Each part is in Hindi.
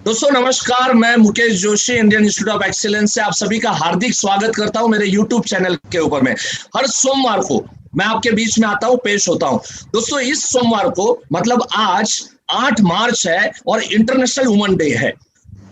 दोस्तों नमस्कार, मैं Mukesh Joshi Indian institute of excellence से आप सभी का हार्दिक स्वागत करता हूं मेरे यूट्यूब चैनल के ऊपर में। हर सोमवार को मैं आपके बीच में आता हूं, पेश होता हूं। दोस्तों इस सोमवार को मतलब आज 8 मार्च है और इंटरनेशनल वुमेन डे है।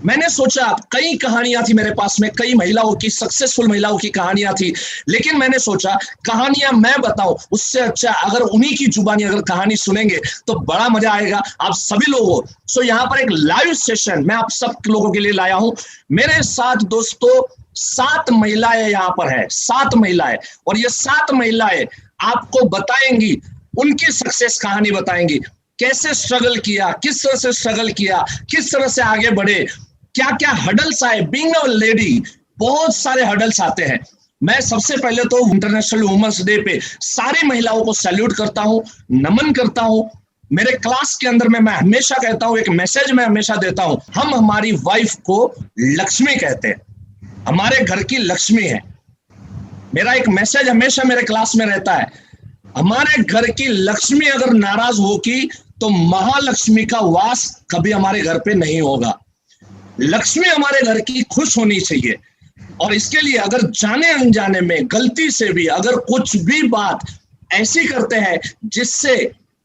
मैंने सोचा कई कहानियां थी मेरे पास में, कई महिलाओं की, सक्सेसफुल महिलाओं की कहानियां थी, लेकिन मैंने सोचा कहानियां मैं बताऊं उससे अच्छा अगर उन्हीं की जुबानी अगर कहानी सुनेंगे तो बड़ा मजा आएगा आप सभी लोगों। सो यहाँ पर एक लाइव सेशन मैं आप सब लोगों के लिए लाया हूं। मेरे साथ दोस्तों 7 महिलाएं यहाँ पर है, 7 महिलाएं, और ये 7 महिलाएं आपको बताएंगी, उनकी सक्सेस कहानी बताएंगी, कैसे स्ट्रगल किया, किस तरह से स्ट्रगल किया, किस तरह से आगे बढ़े, क्या क्या हडल्स आए बीइंग अ लेडी। बहुत सारे हडल्स आते हैं। मैं सबसे पहले तो इंटरनेशनल वुमेन्स डे पे सारी महिलाओं को सैल्यूट करता हूं, नमन करता हूं। मेरे क्लास के अंदर में मैं हमेशा कहता हूं, एक मैसेज मैं हमेशा देता हूं, हम हमारी वाइफ को लक्ष्मी कहते हैं, हमारे घर की लक्ष्मी है। मेरा एक मैसेज हमेशा मेरे क्लास में रहता है, हमारे घर की लक्ष्मी अगर नाराज होगी तो महालक्ष्मी का वास कभी हमारे घर पे नहीं होगा। लक्ष्मी हमारे घर की खुश होनी चाहिए, और इसके लिए अगर जाने अनजाने में गलती से भी अगर कुछ भी बात ऐसी करते हैं जिससे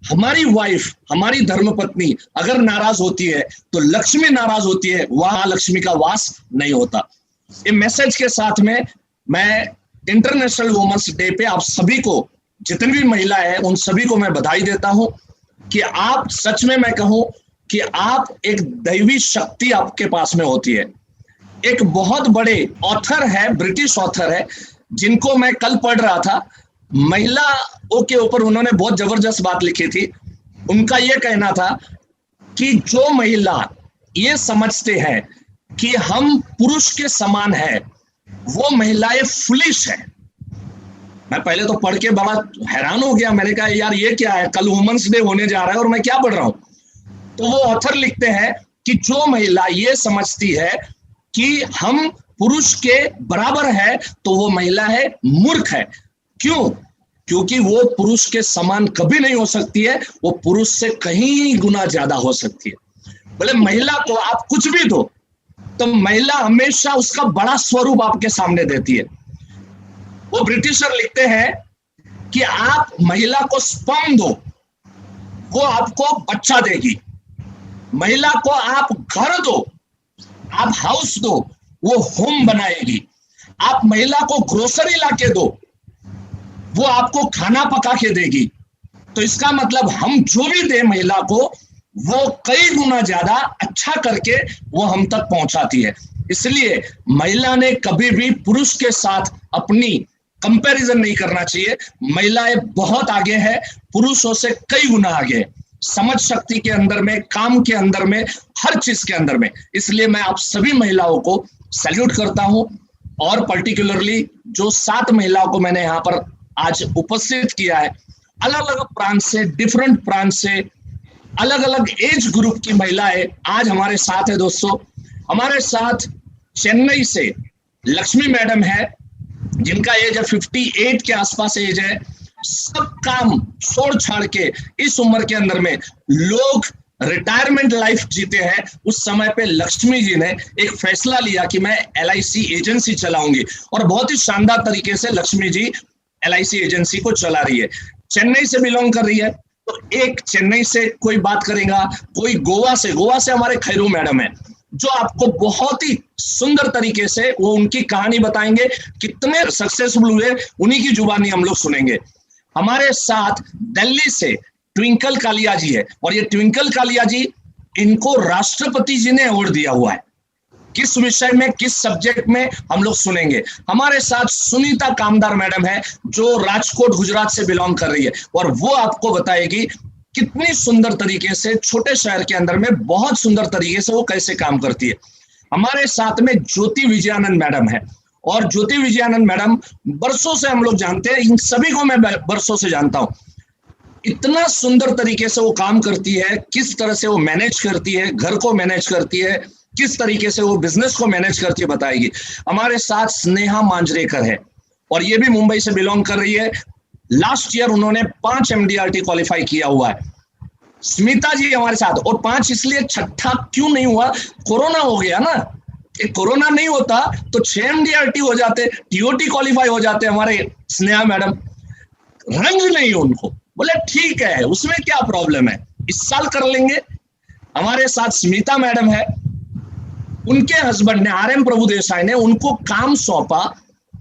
हमारी वाइफ, हमारी धर्मपत्नी अगर नाराज होती है तो लक्ष्मी नाराज होती है, वहां लक्ष्मी का वास नहीं होता। ये मैसेज के साथ में मैं इंटरनेशनल वुमेन्स डे पे आप सभी को, जितनी भी महिला है उन सभी को मैं बधाई देता हूं कि आप सच में, मैं कहूं कि आप एक दैवी शक्ति आपके पास में होती है। एक बहुत बड़े ऑथर है, ब्रिटिश ऑथर है, जिनको मैं कल पढ़ रहा था, महिलाओं के ऊपर उन्होंने बहुत जबरदस्त बात लिखी थी। उनका यह कहना था कि जो महिला ये समझते हैं कि हम पुरुष के समान है, वो महिलाएं फुलिश है। मैं पहले तो पढ़ के बड़ा हैरान हो गया। मैंने कहा यार ये क्या है, कल वुमेन्स डे होने जा रहा है और मैं क्या पढ़ रहा हूं। तो वो ऑथर लिखते हैं कि जो महिला ये समझती है कि हम पुरुष के बराबर है तो वो महिला है मूर्ख है। क्यों? क्योंकि वो पुरुष के समान कभी नहीं हो सकती है, वो पुरुष से कहीं गुना ज्यादा हो सकती है। बोले महिला को आप कुछ भी दो तो महिला हमेशा उसका बड़ा स्वरूप आपके सामने देती है। वो ब्रिटिशर लिखते हैं कि आप महिला को स्पर्म दो, वो आपको बच्चा देगी। महिला को आप घर दो, आप हाउस दो, वो होम बनाएगी। आप महिला को ग्रोसरी लाके दो, वो आपको खाना पका के देगी। तो इसका मतलब हम जो भी दे महिला को, वो कई गुना ज्यादा अच्छा करके वो हम तक पहुंचाती है। इसलिए महिला ने कभी भी पुरुष के साथ अपनी कंपैरिजन नहीं करना चाहिए। महिलाएं बहुत आगे है, पुरुषों से कई गुना आगे है, समझ शक्ति के अंदर में, काम के अंदर में, हर चीज के अंदर में। इसलिए मैं आप सभी महिलाओं को सैल्यूट करता हूं, और पर्टिकुलरली जो 7 महिलाओं को मैंने यहाँ पर आज उपस्थित किया है, अलग अलग प्रांत से, डिफरेंट प्रांत से, अलग अलग एज ग्रुप की महिलाएं आज हमारे साथ है। दोस्तों हमारे साथ चेन्नई से लक्ष्मी मैडम है, जिनका एज है 58 के आसपास एज है। सब काम छोड़ छाड़ के इस उम्र के अंदर में लोग रिटायरमेंट लाइफ जीते हैं। उस समय पे लक्ष्मी जी ने एक फैसला लिया कि मैं LIC एजेंसी चलाऊंगी, और बहुत ही शानदार तरीके से लक्ष्मी जी LIC एजेंसी को चला रही है। चेन्नई से बिलोंग कर रही है, तो एक चेन्नई से कोई बात करेगा, कोई गोवा से हमारे खैरू मैडम है, जो आपको बहुत ही सुंदर तरीके से वो उनकी कहानी बताएंगे, कितने सक्सेसफुल हुए, उन्हीं की जुबानी हम लोग सुनेंगे। हमारे साथ दिल्ली से ट्विंकल कालिया जी है, और ये ट्विंकल कालिया जी, इनको राष्ट्रपति जी ने अवार्ड दिया हुआ है। किस विषय में, किस सब्जेक्ट में, हम लोग सुनेंगे। हमारे साथ सुनीता कामदार मैडम है, जो राजकोट गुजरात से बिलोंग कर रही है, और वो आपको बताएगी कितनी सुंदर तरीके से छोटे शहर के अंदर में बहुत सुंदर तरीके से वो कैसे काम करती है। हमारे साथ में ज्योति विजयानंद मैडम है, और ज्योति विजयानंद मैडम बरसों से हम लोग जानते हैं, इन सभी को मैं बरसों से जानता हूं। इतना सुंदर तरीके से वो काम करती है, किस तरह से वो मैनेज करती है, घर को मैनेज करती है, किस तरीके से वो बिजनेस को मैनेज करती है, बताएगी। हमारे साथ स्नेहा मांजरेकर है, और ये भी मुंबई से बिलोंग कर रही है। लास्ट ईयर उन्होंने 5 MDRT क्वालिफाई किया हुआ है। स्मिता जी हमारे साथ, और 5 इसलिए, छठा क्यों नहीं हुआ, कोरोना हो गया ना। कोरोना नहीं होता तो 6 MDRT हो जाते, TOT क्वालिफाई हो जाते हमारे स्नेहा मैडम। रंग नहीं उनको, बोले ठीक है उसमें क्या प्रॉब्लम है, इस साल कर लेंगे। हमारे साथ स्मिता मैडम है, उनके हस्बैंड ने RM प्रभु देसाई ने उनको काम सौंपा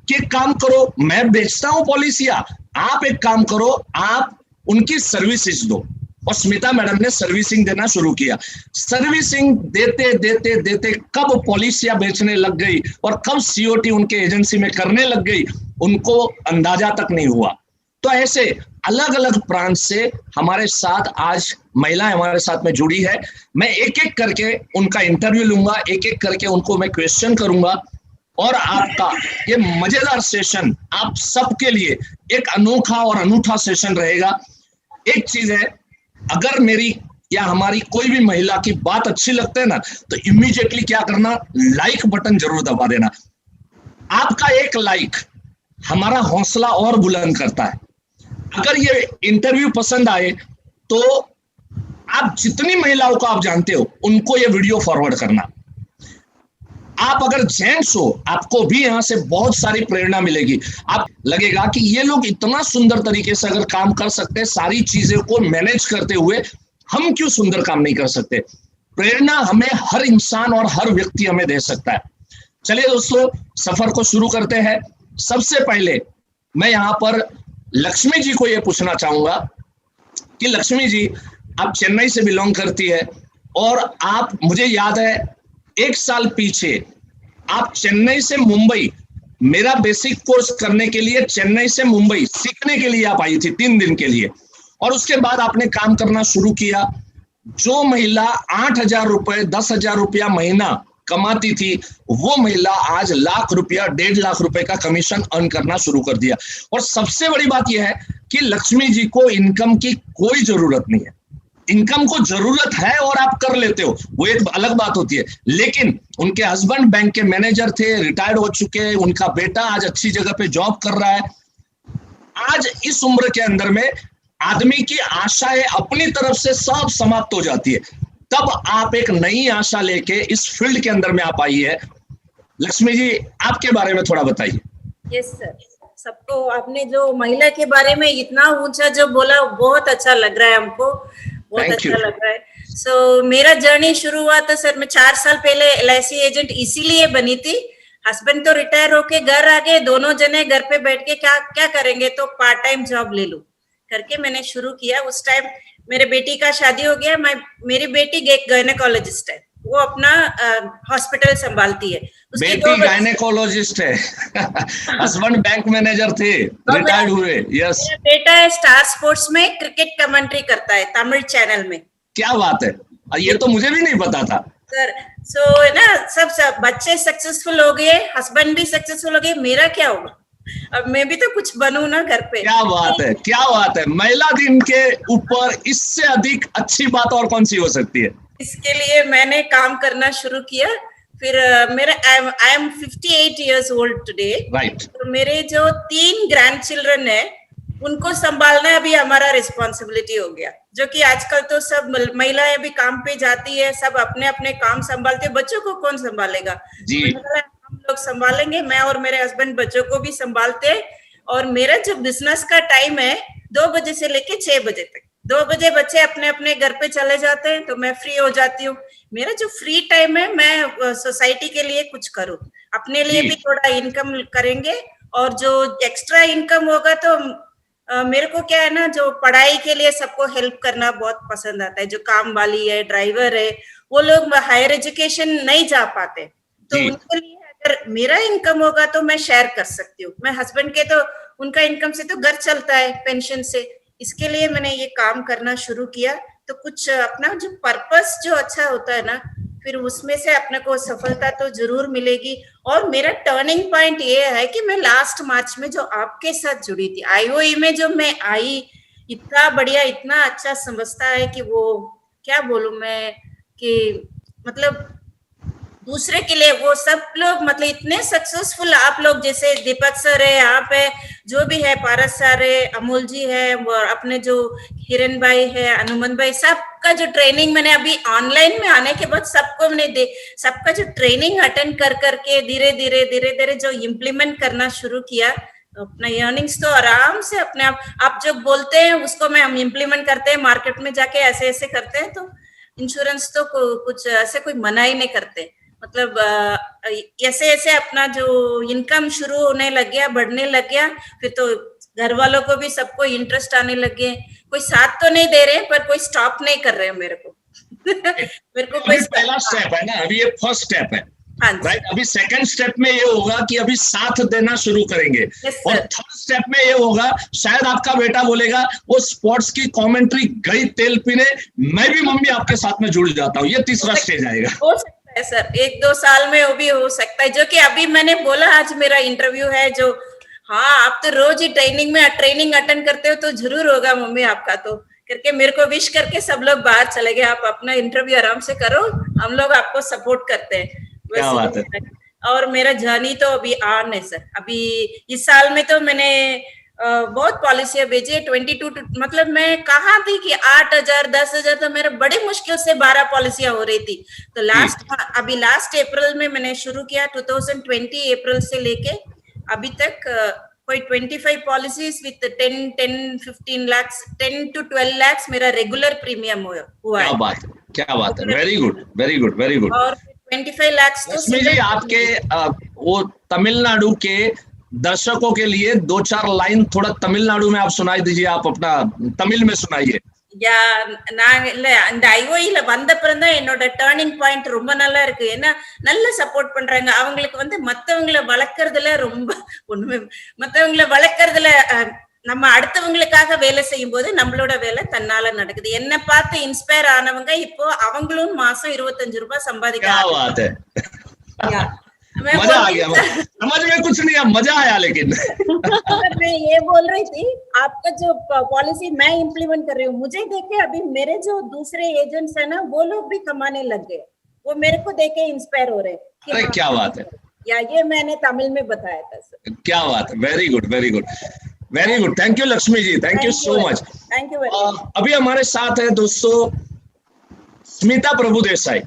कि काम करो, मैं बेचता हूं पॉलिसियां, आप एक काम करो, आप उनकी सर्विसेज दो। और स्मिता मैडम ने सर्विसिंग देना शुरू किया। सर्विसिंग देते देते देते कब पॉलिसियां बेचने लग गई और कब COT उनके एजेंसी में करने लग गई, उनको अंदाजा तक नहीं हुआ। तो ऐसे अलग अलग प्रांत से हमारे साथ आज महिलाएं हमारे साथ में जुड़ी है। मैं एक एक करके उनका इंटरव्यू लूंगा, एक एक करके उनको मैं क्वेश्चन करूंगा, और आपका ये मजेदार सेशन आप सबके लिए एक अनोखा और अनूठा सेशन रहेगा। एक चीज है, अगर मेरी या हमारी कोई भी महिला की बात अच्छी लगती है ना, तो इमीडिएटली क्या करना, लाइक बटन जरूर दबा देना। आपका एक लाइक हमारा हौसला और बुलंद करता है। अगर ये इंटरव्यू पसंद आए तो आप जितनी महिलाओं को आप जानते हो उनको ये वीडियो फॉरवर्ड करना। आप अगर जेंट्स हो, आपको भी यहां से बहुत सारी प्रेरणा मिलेगी। आप लगेगा कि ये लोग इतना सुंदर तरीके से अगर काम कर सकते हैं, सारी चीजें को मैनेज करते हुए, हम क्यों सुंदर काम नहीं कर सकते। प्रेरणा हमें हर इंसान और हर व्यक्ति हमें दे सकता है। चलिए दोस्तों, सफर को शुरू करते हैं। सबसे पहले मैं यहां पर लक्ष्मी जी को यह पूछना चाहूंगा कि लक्ष्मी जी, आप चेन्नई से बिलोंग करती है, और आप, मुझे याद है 1 साल पीछे आप चेन्नई से मुंबई मेरा बेसिक कोर्स करने के लिए, चेन्नई से मुंबई सीखने के लिए आप आई थी 3 दिन के लिए, और उसके बाद आपने काम करना शुरू किया। जो महिला 8,000 रुपए 10,000 रुपया महीना कमाती थी, वो महिला आज लाख रुपया 1.5 लाख रुपए का कमीशन अर्न करना शुरू कर दिया। और सबसे बड़ी बात यह है कि लक्ष्मी जी को इनकम की कोई जरूरत नहीं है। इनकम को जरूरत है और आप कर लेते हो, वो एक अलग बात होती है, लेकिन उनके हस्बैंड बैंक के मैनेजर थे, रिटायर्ड हो चुके, उनका बेटा आज अच्छी जगह पे जॉब कर रहा है। आज इस उम्र के अंदर में आदमी की आशाएं अपनी तरफ से सब समाप्त हो जाती है, तब आप एक नई आशा लेके इस फील्ड के अंदर में आप आई है। लक्ष्मी जी, आपके बारे में थोड़ा बताइए। यस सर, सबको आपने जो महिला के बारे में इतना ऊंचा जो बोला, बहुत अच्छा लग रहा है हमको, बहुत अच्छा लग रहा है। सो मेरा जर्नी शुरू हुआ था सर, मैं 4 साल पहले LIC एजेंट इसीलिए बनी थी। हस्बैंड तो रिटायर होके घर आ गए, दोनों जने घर पे बैठ के क्या क्या करेंगे, तो पार्ट टाइम जॉब ले लूं करके मैंने शुरू किया। उस टाइम मेरे बेटी का शादी हो गया। मेरी बेटी गायनेकोलॉजिस्ट है, वो अपना हॉस्पिटल संभालती है। बेटी गायनेकोलॉजिस्ट है, हस्बैंड बैंक मैनेजर थे, रिटायर्ड हुए। यस, मेरा बेटा है स्टार स्पोर्ट्स में क्रिकेट कमेंट्री करता है तमिल चैनल में। क्या बात है, ये तो मुझे भी नहीं पता था सर। सो ना, सब बच्चे सक्सेसफुल हो गए, हस्बैंड भी सक्सेसफुल हो गए, मेरा क्या होगा, अब मैं भी तो कुछ बनूं ना घर पे। क्या बात है, क्या बात है। महिला दिन के ऊपर इससे अधिक अच्छी बात और कौन सी हो सकती है। इसके लिए मैंने काम करना शुरू किया। फिर मेरा I am 58 years old today, right. तो मेरे जो 3 ग्रैंड चिल्ड्रन है, उनको संभालना अभी हमारा रिस्पॉन्सिबिलिटी हो गया। जो कि आजकल तो सब महिलाएं भी काम पे जाती है, सब अपने अपने काम संभालते, बच्चों को कौन संभालेगा जी। हम लोग संभालेंगे, मैं और मेरे हस्बैंड बच्चों को भी संभालते। और मेरा जो बिजनेस का टाइम है 2 बजे से लेके 6 बजे तक। 2 बजे बच्चे अपने अपने घर पे चले जाते हैं, तो मैं फ्री हो जाती हूँ। मेरा जो फ्री टाइम है, मैं सोसाइटी के लिए कुछ करूँ, अपने लिए भी थोड़ा इनकम करेंगे, और जो एक्स्ट्रा इनकम होगा तो मेरे को क्या है ना, जो पढ़ाई के लिए सबको हेल्प करना बहुत पसंद आता है। जो काम वाली है, ड्राइवर है, वो लोग हायर एजुकेशन नहीं जा पाते, तो उनके लिए अगर मेरा इनकम होगा तो मैं शेयर कर सकती हूँ। मैं हस्बैंड के तो उनका इनकम से तो घर चलता है, पेंशन से। इसके लिए मैंने ये काम करना शुरू किया। तो कुछ अपना जो पर्पस जो अच्छा होता है ना, फिर उसमें से अपने को सफलता तो जरूर मिलेगी। और मेरा टर्निंग पॉइंट ये है कि मैं लास्ट मार्च में जो आपके साथ जुड़ी थी, IOE में जो मैं आई, इतना बढ़िया, इतना अच्छा समझता है कि वो क्या बोलूं मैं, कि मतलब दूसरे के लिए वो सब लोग मतलब इतने सक्सेसफुल, आप लोग जैसे दीपक सर है, आप है, जो भी है, पारस सर है, अमोल जी है, और अपने जो हिरन भाई है, हनुमान भाई, सबका जो ट्रेनिंग मैंने अभी ऑनलाइन में आने के बाद सबको मैंने सबका जो ट्रेनिंग अटेंड कर करके धीरे धीरे जो इम्प्लीमेंट करना शुरू किया, अपना अर्निंग्स तो आराम से अपने आप जो बोलते हैं उसको हम इम्प्लीमेंट करते हैं, मार्केट में जाके ऐसे ऐसे करते हैं, तो इंश्योरेंस तो कुछ ऐसे कोई मना ही नहीं करते, मतलब ऐसे ऐसे अपना जो इनकम शुरू होने लग गया, बढ़ने लग गया, फिर तो घर वालों को भी सबको इंटरेस्ट आने लगे, कोई साथ तो नहीं दे रहे पर कोई स्टॉप नहीं कर रहे मेरे को मेरे को कोई पहला स्टेप है ना, अभी ये फर्स्ट स्टेप है, हाँ राइट। अभी सेकंड स्टेप में ये होगा कि अभी साथ देना शुरू करेंगे, और थर्ड स्टेप में ये होगा, शायद आपका बेटा बोलेगा वो स्पोर्ट्स की कमेंट्री गई तेल पीने, मैं भी मम्मी आपके साथ में जुड़ जाता हूँ, ये तीसरा स्टेज आएगा। हो सकता है सर, 1-2 साल में वो भी हो सकता है, जो कि अभी मैंने बोला आज मेरा इंटरव्यू है, जो हाँ आप तो रोज ही ट्रेनिंग अटेंड करते हो तो जरूर होगा मम्मी आपका, तो करके मेरे को विश करके सब लोग बाहर चले गए, आप अपना इंटरव्यू आराम से करो, हम लोग आपको सपोर्ट करते हैं। क्या बात है। और मेरा जर्नी तो अभी ऑन है सर, अभी इस साल में तो मैंने बहुत पॉलिसियां भेजी, 22 मतलब मैं कहाँ थी कि 8,000 10,000 तो मेरे बड़े मुश्किल से 12 पॉलिसियां हो रही थी, तो अभी लास्ट अप्रैल में मैंने शुरू किया, 2020 अप्रैल से लेके अभी तक कोई 25 policies with 10-15 lakhs 10 to 12 lakhs मेरा रेगुलर प्रीमियम हुआ है। क्या बात है, very good very good very good. और 25 lakhs तो लक्ष्मी जी, आपके वो तमिलनाडु के दर्शकों के लिए 2-4 लाइन थोड़ा तमिलनाडु में आप सुनाई दीजिए, आप अपना तमिल में सुनाइए। நான் இந்த ஐஓஇல வந்த பிறந்தான் என்னோட டர்னிங் பாயிண்ட் ரொம்ப நல்லா இருக்கு, ஏன்னா நல்ல சப்போர்ட் பண்றாங்க, அவங்களுக்கு மத்தவங்களை வளர்க்கறதுல ரொம்ப ஒண்ணுமே, மத்தவங்களை வளர்க்கறதுல நம்ம அடுத்தவங்களுக்காக வேலை செய்யும் போது நம்மளோட வேலை தன்னால நடக்குது, என்ன பார்த்து இன்ஸ்பயர் ஆனவங்க இப்போ அவங்களும் மாசம் 25 ரூபாய் சம்பாதிக்கிறாங்க। मजा आ गया, समझ में कुछ नहीं, मजा आया लेकिन मैं ये बोल रही थी, आपका जो पॉलिसी मैं इम्प्लीमेंट कर रही हूँ, मुझे देखे अभी मेरे जो दूसरे एजेंट्स है ना वो लोग भी कमाने लग गए, वो मेरे को देखे इंस्पायर हो रहे। अरे क्या बात है, या ये मैंने तमिल में बताया था सर। क्या बात है, very good very good very good, thank you Lakshmi ji, thank you so much, thank you very much. अभी हमारे साथ है दोस्तों स्मिता प्रभुदेसाई,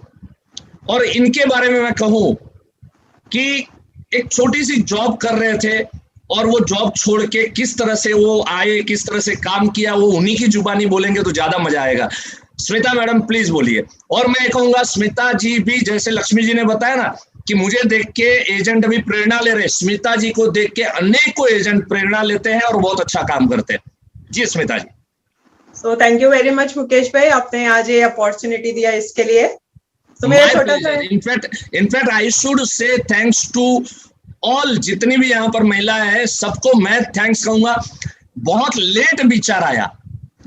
और इनके बारे में मैं कहूं कि एक छोटी सी जॉब कर रहे थे और वो जॉब छोड़ के किस तरह से वो आए, किस तरह से काम किया, वो उन्हीं की जुबानी बोलेंगे तो ज्यादा मजा आएगा। स्मिता मैडम प्लीज बोलिए। और मैं कहूंगा स्मिता जी भी, जैसे लक्ष्मी जी ने बताया ना कि मुझे देख के एजेंट अभी प्रेरणा ले रहे, स्मिता जी को देख के अनेकों एजेंट प्रेरणा लेते हैं और बहुत अच्छा काम करते हैं। जी Smita ji. So thank you very much Mukesh भाई, आपने आज ये अपॉर्चुनिटी दिया इसके लिए। तो मेरा छोटा सा in fact I should say thanks to all, जितनी भी यहाँ पर महिलाएं हैं सबको मैं थैंक्स कहूंगा। बहुत लेट विचार आया,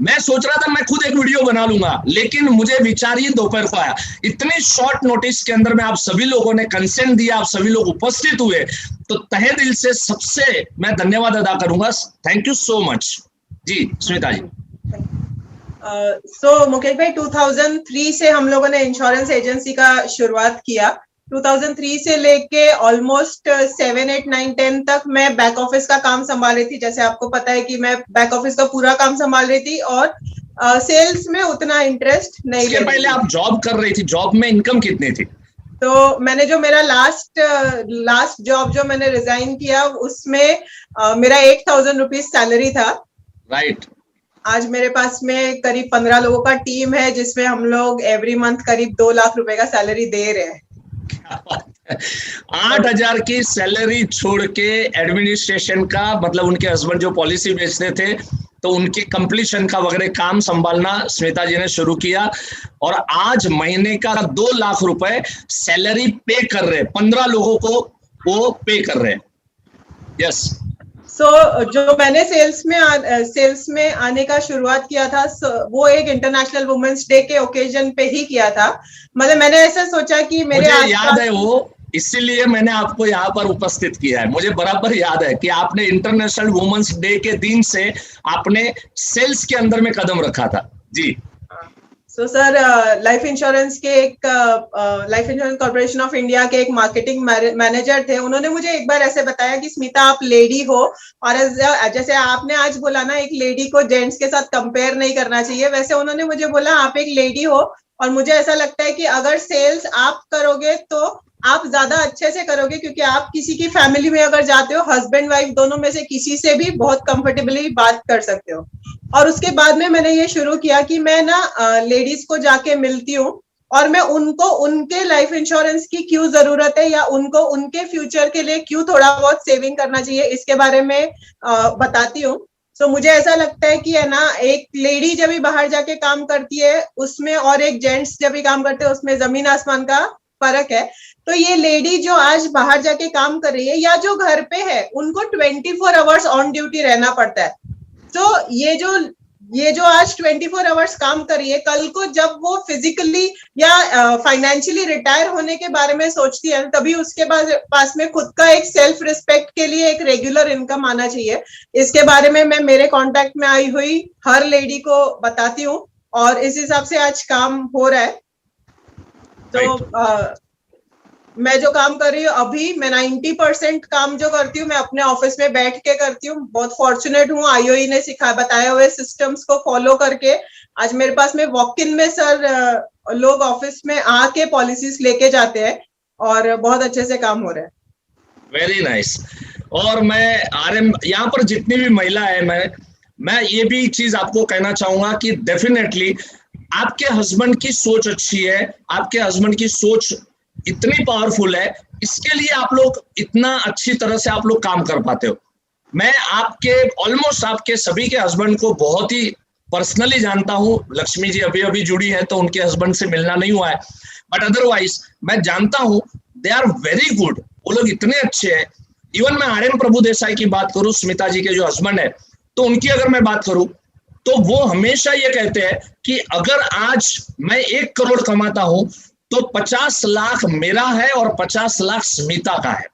मैं सोच रहा था मैं खुद एक वीडियो बना लूंगा, लेकिन मुझे विचार ही दोपहर को आया। इतने शॉर्ट नोटिस के अंदर में आप सभी लोगों ने कंसेंट दिया, आप सभी लोग उपस्थित हुए, तो तहे दिल से सबसे मैं धन्यवाद अदा करूंगा। Thank you so much. जी स्मिता जी। सो मुकेश भाई, 2003 से हम लोगों ने इंश्योरेंस एजेंसी का शुरुआत किया। 2003 से लेके ऑलमोस्ट 7, 8, 9, 10 तक मैं बैक ऑफिस का काम संभाल रही थी। जैसे आपको पता है कि मैं बैक ऑफिस का पूरा काम संभाल रही थी और सेल्स में उतना इंटरेस्ट नहीं। इसके पहले आप जॉब कर रही थी, जॉब में इनकम कितनी थी? तो मैंने जो मेरा लास्ट जॉब जो मैंने रिजाइन किया उसमें मेरा 8,000 रुपीज सैलरी था। राइट। आज मेरे पास में करीब 15 लोगों का टीम है, जिसमें हम लोग एवरी मंथ करीब 2 लाख रुपए का सैलरी दे रहे हैं। 8,000 की सैलरी छोड़ के एडमिनिस्ट्रेशन का, मतलब उनके हस्बैंड जो पॉलिसी बेचते थे तो उनके कंप्लीशन का वगैरह काम संभालना स्मिता जी ने शुरू किया, और आज महीने का 2 लाख रुपए सैलरी पे कर रहे हैं, 15 लोगों को वो पे कर रहे हैं। यस। सो जो मैंने सेल्स में आने का शुरुआत किया था वो एक इंटरनेशनल वुमेन्स डे के ओकेजन पे ही किया था। मतलब मैंने ऐसा सोचा कि मेरे याद है वो, इसीलिए मैंने आपको यहाँ पर उपस्थित किया है। मुझे बराबर याद है कि आपने इंटरनेशनल वुमेन्स डे के दिन से आपने सेल्स के अंदर में कदम रखा था। जी। सो सर, लाइफ इंश्योरेंस के एक life insurance corporation of India के एक मार्केटिंग मैनेजर थे, उन्होंने मुझे एक बार ऐसे बताया कि स्मिता आप लेडी हो, और जैसे आपने आज बोला ना एक लेडी को जेंट्स के साथ कंपेयर नहीं करना चाहिए, वैसे उन्होंने मुझे बोला आप एक लेडी हो, और मुझे ऐसा लगता है कि अगर सेल्स आप करोगे तो आप ज्यादा अच्छे से करोगे, क्योंकि आप किसी की फैमिली में अगर जाते हो, हस्बैंड वाइफ दोनों में से किसी से भी बहुत कंफर्टेबली बात कर सकते हो। और उसके बाद में मैंने ये शुरू किया कि मैं ना लेडीज को जाके मिलती हूँ और मैं उनको उनके लाइफ इंश्योरेंस की क्यों जरूरत है, या उनको उनके फ्यूचर के लिए क्यों थोड़ा बहुत सेविंग करना चाहिए, इसके बारे में बताती हूँ। सो मुझे ऐसा लगता है कि है ना, एक लेडी जब भी बाहर जाके काम करती है उसमें, और एक जेंट्स जब भी काम करते हैं उसमें जमीन आसमान का फर्क है। तो ये लेडी जो आज बाहर जाके काम कर रही है या जो घर पे है, उनको 24 आवर्स ऑन ड्यूटी रहना पड़ता है। तो ये जो आज 24 आवर्स काम कर रही है, कल को जब वो फिजिकली या फाइनेंशियली रिटायर होने के बारे में सोचती है, तभी उसके पास में खुद का एक सेल्फ रिस्पेक्ट के लिए एक रेगुलर इनकम आना चाहिए। इसके बारे में मैं मेरे कांटेक्ट में आई हुई हर लेडी को बताती हूँ, और इस हिसाब से आज काम हो रहा है। तो मैं जो काम कर रही हूँ अभी, मैं 90% काम जो करती हूँ मैं अपने ऑफिस में बैठ के करती हूँ। बहुत फॉर्चुनेट हूँ, आईओई ने बताए हुए सिस्टम्स को फॉलो करके आज मेरे पास में वॉक इन में सर लोग ऑफिस में आके पॉलिसीज लेके जाते हैं, और बहुत अच्छे से काम हो रहा है। Very nice. और मैं आरएम यहाँ पर जितनी भी महिला है, मैं ये भी चीज आपको कहना चाहूंगा कि डेफिनेटली आपके हस्बैंड की सोच अच्छी है, आपके हस्बैंड की सोच इतनी पावरफुल है, इसके लिए आप लोग इतना अच्छी तरह से आप लोग काम कर पाते हो। मैं ऑलमोस्ट आपके सभी के हस्बैंड को बहुत ही पर्सनली जानता हूँ। लक्ष्मी जी अभी अभी जुड़ी है तो उनके हस्बैंड से मिलना नहीं हुआ है, बट अदरवाइज मैं जानता हूँ दे आर वेरी गुड। वो लोग इतने अच्छे हैं। इवन मैं आरएम प्रभु देसाई की बात करूं, स्मिता जी के जो हस्बैंड है, तो उनकी अगर मैं बात करूं तो वो हमेशा ये कहते हैं कि अगर आज मैं 1 करोड़ कमाता हूं तो 50 लाख मेरा है और 50 लाख स्मिता का है।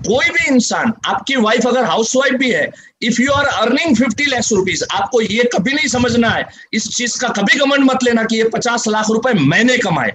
कोई भी इंसान, आपकी वाइफ अगर हाउसवाइफ भी है, if you are earning 50 lakh rupees, आपको ये कभी नहीं समझना है, इस चीज का कभी घमंड मत लेना कि ये 50 लाख रुपए मैंने कमाए।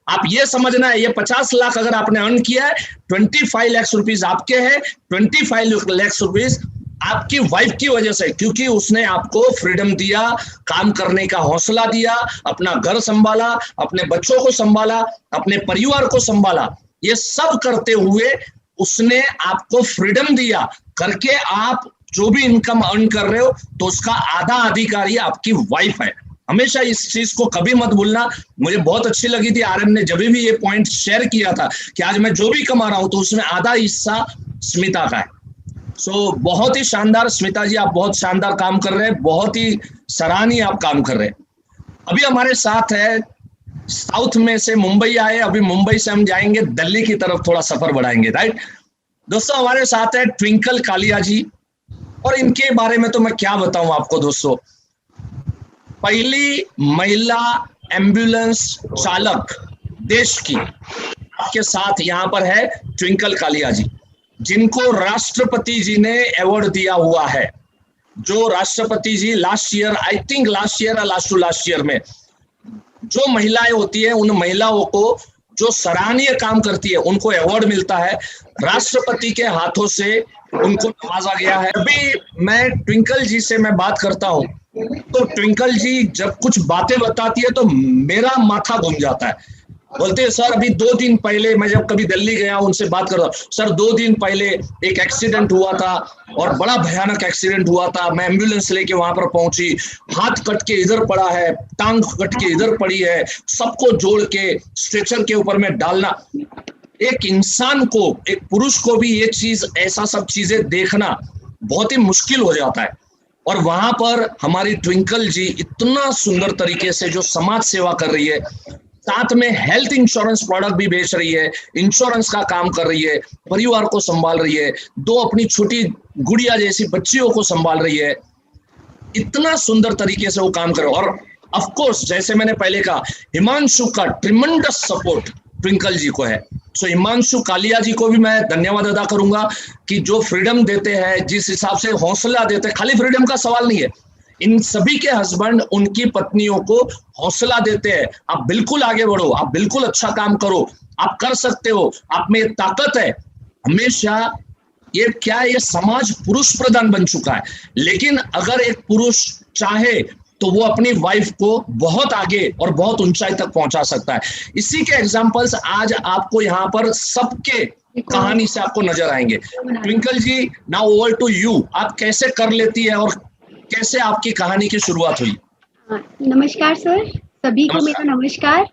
आप ये समझना है ये 50 लाख अगर आपने अर्न किया है, 25 लाख रुपीज आपके हैं, 25 लाख रुपीज आपकी वाइफ की वजह से, क्योंकि उसने आपको फ्रीडम दिया, काम करने का हौसला दिया, अपना घर संभाला, अपने बच्चों को संभाला, अपने परिवार को संभाला। ये सब करते हुए उसने आपको फ्रीडम दिया करके आप जो भी इनकम अर्न कर रहे हो तो उसका आधा अधिकारी आपकी वाइफ है। हमेशा इस चीज को कभी मत भूलना। मुझे बहुत अच्छी लगी थी आरएम ने जब भी ये पॉइंट शेयर किया था कि आज मैं जो भी कमा रहा हूं तो उसमें आधा हिस्सा स्मिता का है। सो बहुत ही शानदार स्मिता जी, आप बहुत शानदार काम कर रहे हैं, बहुत ही सराहनीय आप काम कर रहे हैं। अभी हमारे साथ है साउथ में से मुंबई आए, अभी मुंबई से हम जाएंगे दिल्ली की तरफ, थोड़ा सफर बढ़ाएंगे, राइट दोस्तों। हमारे साथ है ट्विंकल कालिया जी, और इनके बारे में तो मैं क्या बताऊं आपको दोस्तों। पहली महिला एम्बुलेंस चालक देश की के साथ यहाँ पर है ट्विंकल कालिया जी, जिनको राष्ट्रपति जी ने अवार्ड दिया हुआ है। जो राष्ट्रपति जी last year, I think last year या लास्ट ईयर में, जो महिलाएं होती है उन महिलाओं को जो सराहनीय काम करती है उनको अवार्ड मिलता है, राष्ट्रपति के हाथों से उनको नवाजा गया है। अभी मैं ट्विंकल जी से मैं बात करता हूं तो ट्विंकल जी जब कुछ बातें बताती है तो मेरा माथा घूम जाता है। बोलते हैं सर अभी 2 दिन पहले मैं जब कभी दिल्ली गया उनसे बात कर रहा हूँ, सर 2 दिन पहले एक एक्सीडेंट हुआ था और बड़ा भयानक एक्सीडेंट हुआ था, मैं एम्बुलेंस लेके वहां पर पहुंची, हाथ कट के इधर पड़ा है, टांग कट के इधर पड़ी है, सबको जोड़ के स्ट्रेचर के ऊपर में डालना। एक इंसान को, एक पुरुष को भी ये चीज, ऐसा सब चीजें देखना बहुत ही मुश्किल हो जाता है। और वहां पर हमारी ट्विंकल जी इतना सुंदर तरीके से जो समाज सेवा कर रही है, साथ में हेल्थ इंश्योरेंस प्रोडक्ट भी बेच रही है, इंश्योरेंस का काम कर रही है, परिवार को संभाल रही है, 2 अपनी छोटी गुड़िया जैसी बच्चियों को संभाल रही है। इतना सुंदर तरीके से वो काम कर रहे हैं। और ऑफ कोर्स जैसे मैंने पहले कहा, हिमांशु का ट्रिमेंडस सपोर्ट ट्विंकल जी को है। सो हिमांशु कालिया जी को भी मैं धन्यवाद अदा करूंगा कि जो फ्रीडम देते हैं, जिस हिसाब से हौसला देते हैं। खाली फ्रीडम का सवाल नहीं है, इन सभी के हस्बैंड उनकी पत्नियों को हौसला देते हैं, आप बिल्कुल आगे बढ़ो, आप बिल्कुल अच्छा काम करो, आप कर सकते हो, आप में ताकत है। हमेशा ये क्या है, ये समाज पुरुष प्रधान बन चुका है, लेकिन अगर एक पुरुष चाहे तो वो अपनी वाइफ को बहुत आगे और बहुत ऊंचाई तक पहुंचा सकता है। इसी के एग्जांपल्स आज आपको यहाँ पर सबके कहानी से आपको नजर आएंगे। Twinkle ji, now over to you, आप कैसे कर लेती है और कैसे आपकी कहानी की शुरुआत हुई? नमस्कार सर, सभी को मेरा नमस्कार।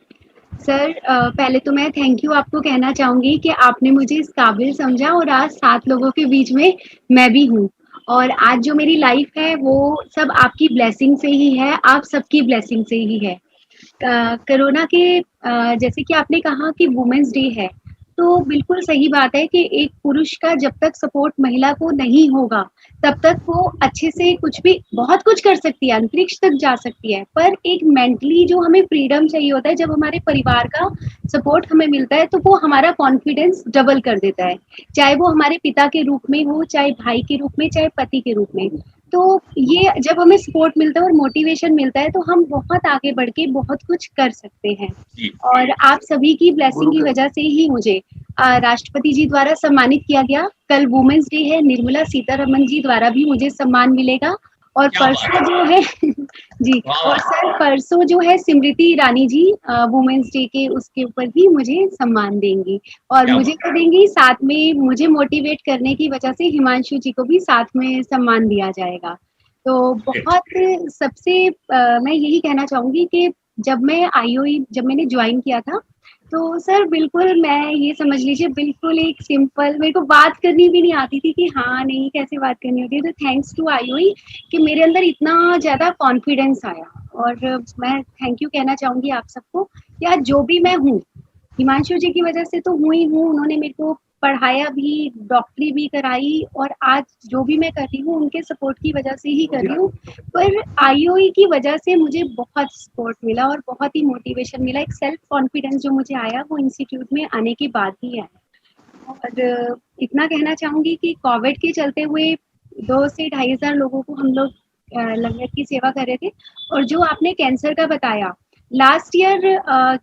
सर पहले तो मैं थैंक यू आपको कहना चाहूंगी कि आपने मुझे इस काबिल समझा और आज 7 लोगों के बीच में मैं भी हूँ। और आज जो मेरी लाइफ है वो सब आपकी ब्लेसिंग से ही है, आप सबकी ब्लेसिंग से ही है। कोरोना के जैसे कि आपने कहा कि वुमेन्स डे है, तो बिल्कुल सही बात है कि एक पुरुष का जब तक सपोर्ट महिला को नहीं होगा तब तक वो अच्छे से कुछ भी बहुत कुछ कर सकती है, अंतरिक्ष तक जा सकती है, पर एक मेंटली जो हमें फ्रीडम चाहिए होता है, जब हमारे परिवार का सपोर्ट हमें मिलता है तो वो हमारा कॉन्फिडेंस डबल कर देता है, चाहे वो हमारे पिता के रूप में हो, चाहे भाई के रूप में, चाहे पति के रूप में। तो ये जब हमें सपोर्ट मिलता है और मोटिवेशन मिलता है तो हम बहुत आगे बढ़ के बहुत कुछ कर सकते हैं। और आप सभी की ब्लेसिंग की वजह से ही मुझे राष्ट्रपति जी द्वारा सम्मानित किया गया। कल वुमेन्स डे है, निर्मला सीतारमन जी द्वारा भी मुझे सम्मान मिलेगा। और परसों जो है जी, और सर परसों जो है स्मृति ईरानी जी वुमेन्स डे के उसके ऊपर भी मुझे सम्मान देंगी। और मुझे तो देंगी, साथ में मुझे मोटिवेट करने की वजह से हिमांशु जी को भी साथ में सम्मान दिया जाएगा। तो बहुत सबसे मैं यही कहना चाहूंगी कि जब मैंने ज्वाइन किया था तो सर बिल्कुल मैं ये समझ लीजिए बिल्कुल एक सिंपल, मेरे को बात करनी भी नहीं आती थी कि हाँ नहीं कैसे बात करनी होती है। तो थैंक्स टू आईओई कि मेरे अंदर इतना ज्यादा कॉन्फिडेंस आया। और मैं थैंक यू कहना चाहूंगी आप सबको कि आज जो भी मैं हूँ हिमांशु जी की वजह से तो हूँ ही हूँ। उन्होंने मेरे को पढ़ाया भी, डॉक्टरी भी कराई, और आज जो भी मैं कर रही हूँ उनके सपोर्ट की वजह से ही कर रही हूँ। पर आईओई की वजह से मुझे बहुत सपोर्ट मिला और बहुत ही मोटिवेशन मिला। एक सेल्फ कॉन्फिडेंस जो मुझे आया वो इंस्टीट्यूट में आने के बाद ही आया। और इतना कहना चाहूंगी कि कोविड के चलते हुए 2 से 2,500 लोगों को हम लोग लंगर की सेवा कर रहे थे। और जो आपने कैंसर का बताया, लास्ट ईयर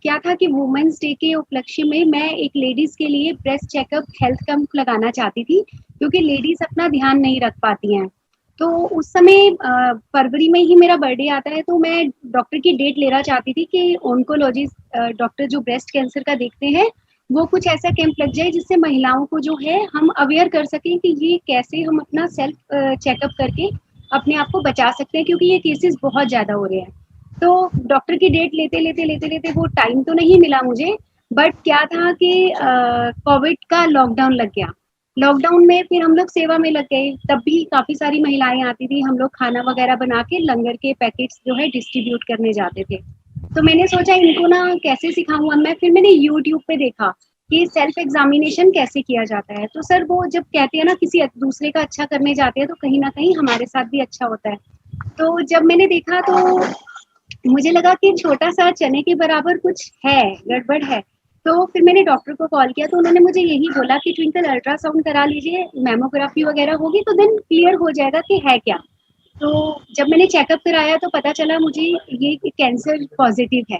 क्या था कि वुमेन्स डे के उपलक्ष्य में मैं एक लेडीज के लिए ब्रेस्ट चेकअप हेल्थ कैंप लगाना चाहती थी, क्योंकि लेडीज अपना ध्यान नहीं रख पाती हैं। तो उस समय फरवरी में ही मेरा बर्थडे आता है, तो मैं डॉक्टर की डेट लेना चाहती थी कि ऑन्कोलॉजिस्ट डॉक्टर जो ब्रेस्ट कैंसर का देखते हैं वो कुछ ऐसा कैंप लग जाए जिससे महिलाओं को जो है हम अवेयर कर सकें कि ये कैसे हम अपना सेल्फ चेकअप करके अपने आप को बचा सकते हैं, क्योंकि ये केसेस बहुत ज्यादा हो रहे हैं। तो डॉक्टर की डेट लेते वो टाइम तो नहीं मिला मुझे, बट क्या था कि कोविड का लॉकडाउन लग गया। लॉकडाउन में फिर हम लोग सेवा में लग गए, तब भी काफी सारी महिलाएं आती थी, हम लोग खाना वगैरह बना के लंगर के पैकेट्स जो है डिस्ट्रीब्यूट करने जाते थे। तो मैंने सोचा इनको ना कैसे सिखाऊं मैं, फिर मैंने यूट्यूब पे देखा कि सेल्फ एग्जामिनेशन कैसे किया जाता है। तो सर वो जब कहते हैं ना किसी दूसरे का अच्छा करने जाते हैं तो कहीं ना कहीं हमारे साथ भी अच्छा होता है। तो जब मैंने देखा तो मुझे लगा कि छोटा सा चने के बराबर कुछ है, गड़बड़ है। तो फिर मैंने डॉक्टर को कॉल किया तो उन्होंने मुझे यही बोला कि ट्विंकल अल्ट्रासाउंड करा लीजिए, मैमोग्राफी वगैरह होगी तो देन क्लियर हो जाएगा कि है क्या। तो जब मैंने चेकअप कराया तो पता चला मुझे ये कैंसर पॉजिटिव है।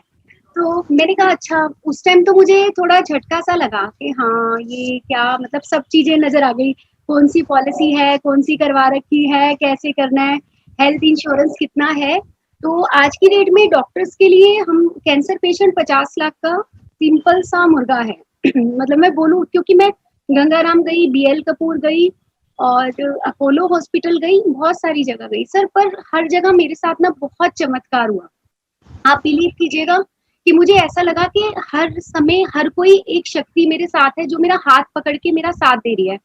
तो मैंने कहा अच्छा, उस टाइम तो मुझे थोड़ा झटका सा लगा कि हाँ ये क्या, मतलब सब चीजें नजर आ गई, कौन सी पॉलिसी है, कौन सी करवा रखी है, कैसे करना है, हेल्थ इंश्योरेंस कितना है। तो आज की डेट में डॉक्टर्स के लिए हम कैंसर पेशेंट 50 लाख का सिंपल सा मुर्गा है मतलब मैं बोलूँ, क्योंकि मैं गंगाराम गई, बीएल कपूर गई और अपोलो हॉस्पिटल गई, बहुत सारी जगह गई सर, पर हर जगह मेरे साथ ना बहुत चमत्कार हुआ। आप बिलीव कीजिएगा कि मुझे ऐसा लगा कि हर समय हर कोई एक शक्ति मेरे साथ है जो मेरा हाथ पकड़ के मेरा साथ दे रही है।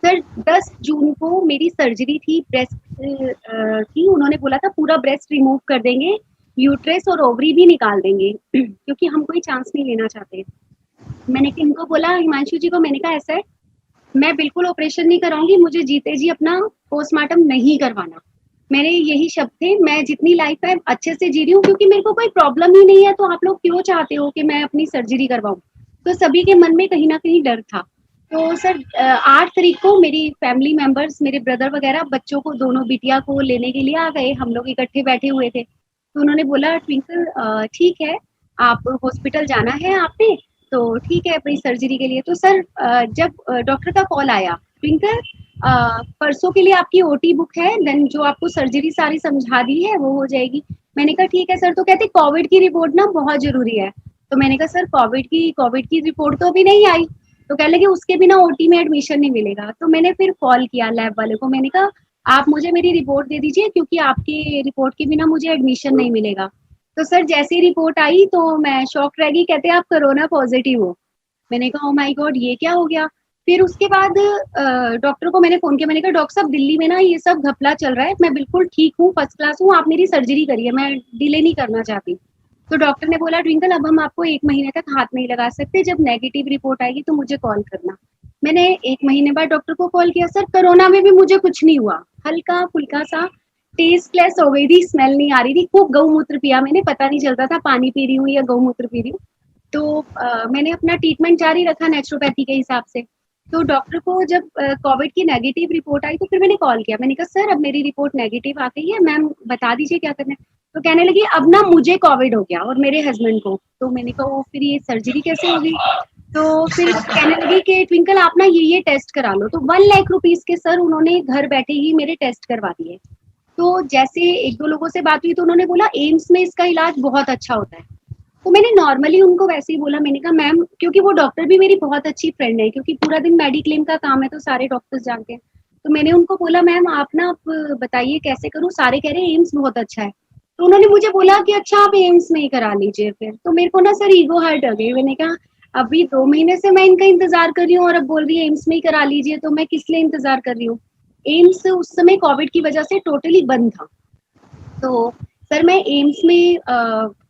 सर 10 जून को मेरी सर्जरी थी ब्रेस्ट की, उन्होंने बोला था पूरा ब्रेस्ट रिमूव कर देंगे, यूट्रस और ओवरी भी निकाल देंगे क्योंकि हम कोई चांस नहीं लेना चाहते। मैंने इनको बोला, हिमांशु जी को, मैंने कहा ऐसा है मैं बिल्कुल ऑपरेशन नहीं कराऊंगी, मुझे जीते जी अपना पोस्टमार्टम नहीं करवाना। मेरे यही शब्द थे। मैं जितनी लाइफ है अच्छे से जी रही हूँ क्योंकि मेरे को कोई प्रॉब्लम ही नहीं है, तो आप लोग क्यों चाहते हो कि मैं अपनी सर्जरी करवाऊं। तो सभी के मन में कहीं ना कहीं डर था। तो सर 8 तारीख को मेरी फैमिली मेंबर्स, मेरे ब्रदर वगैरह बच्चों को, दोनों बिटिया को लेने के लिए आ गए। हम लोग इकट्ठे बैठे हुए थे, तो उन्होंने बोला ट्विंकल ठीक है, आप हॉस्पिटल जाना है आपने, तो ठीक है अपनी सर्जरी के लिए। तो सर जब डॉक्टर का कॉल आया, ट्विंकल परसों के लिए आपकी ओटी बुक है, देन जो आपको सर्जरी सारी समझा दी है वो हो जाएगी। मैंने कहा ठीक है सर। तो कहते कोविड की रिपोर्ट ना बहुत जरूरी है। तो मैंने कहा सर कोविड की रिपोर्ट तो अभी नहीं आई। तो कह लगे उसके बिना ओटी में एडमिशन नहीं मिलेगा। तो मैंने फिर कॉल किया लैब वाले को, मैंने कहा आप मुझे मेरी रिपोर्ट दे दीजिए, क्योंकि आपकी रिपोर्ट के बिना मुझे एडमिशन नहीं मिलेगा। तो सर जैसे ही रिपोर्ट आई तो मैं शॉक रह गई, कहते आप कोरोना पॉजिटिव हो। मैंने कहा ओ माय गॉड, ये क्या हो गया। फिर उसके बाद डॉक्टर को मैंने फोन किया, मैंने कहा डॉक्टर साहब दिल्ली में ना ये सब घपला चल रहा है, मैं बिल्कुल ठीक हूँ, फर्स्ट क्लास हूँ, आप मेरी सर्जरी करिए, मैं डिले नहीं करना चाहती। तो डॉक्टर ने बोला ट्विंकल अब हम आपको 1 महीने तक हाथ नहीं लगा सकते, जब नेगेटिव रिपोर्ट आएगी तो मुझे कॉल करना। मैंने 1 महीने बाद डॉक्टर को कॉल किया, सर कोरोना में भी मुझे कुछ नहीं हुआ, हल्का फुल्का सा टेस्टलेस हो गई थी, स्मेल नहीं आ रही थी, खूब गौमूत्र पिया मैंने, पता नहीं चलता था पानी पी रही हूँ या गौमूत्र पी रही हूँ। तो मैंने अपना ट्रीटमेंट जारी रखा नेचुरोपैथी के हिसाब से। तो डॉक्टर को जब कोविड की नेगेटिव रिपोर्ट आई तो फिर मैंने कॉल किया, मैंने कहा सर अब मेरी रिपोर्ट नेगेटिव आ गई है, मैम बता दीजिए क्या करना है। तो कहने लगी अब ना मुझे कोविड हो गया और मेरे हस्बैंड को। तो मैंने कहा वो फिर ये सर्जरी कैसे होगी। तो फिर कहने लगी कि ट्विंकल आप ना ये टेस्ट करा लो। तो 1 लाख रुपीस के सर उन्होंने घर बैठे ही मेरे टेस्ट करवा दिए। तो जैसे 1-2 लोगों से बात हुई तो उन्होंने बोला एम्स में इसका इलाज बहुत अच्छा होता है। तो मैंने नॉर्मली उनको वैसे ही बोला, मैंने कहा मैम, क्योंकि वो डॉक्टर भी मेरी बहुत अच्छी फ्रेंड है, क्योंकि पूरा दिन मेडिक्लेम का काम है तो सारे डॉक्टर्स जानते हैं। तो मैंने उनको बोला मैम आप ना आप बताइए कैसे करूँ, सारे कह रहे हैं एम्स बहुत अच्छा है। तो उन्होंने मुझे बोला कि अच्छा आप एम्स में ही करा लीजिए। फिर तो मेरे को ना सर ईगो हर्ट हो गई, मैंने कहा अभी 2 महीने से मैं इनका इंतजार कर रही हूँ और अब बोल रही है एम्स में ही करा लीजिए, तो मैं किस लिए इंतजार कर रही हूँ। एम्स उस समय कोविड की वजह से टोटली बंद था। तो सर मैं एम्स में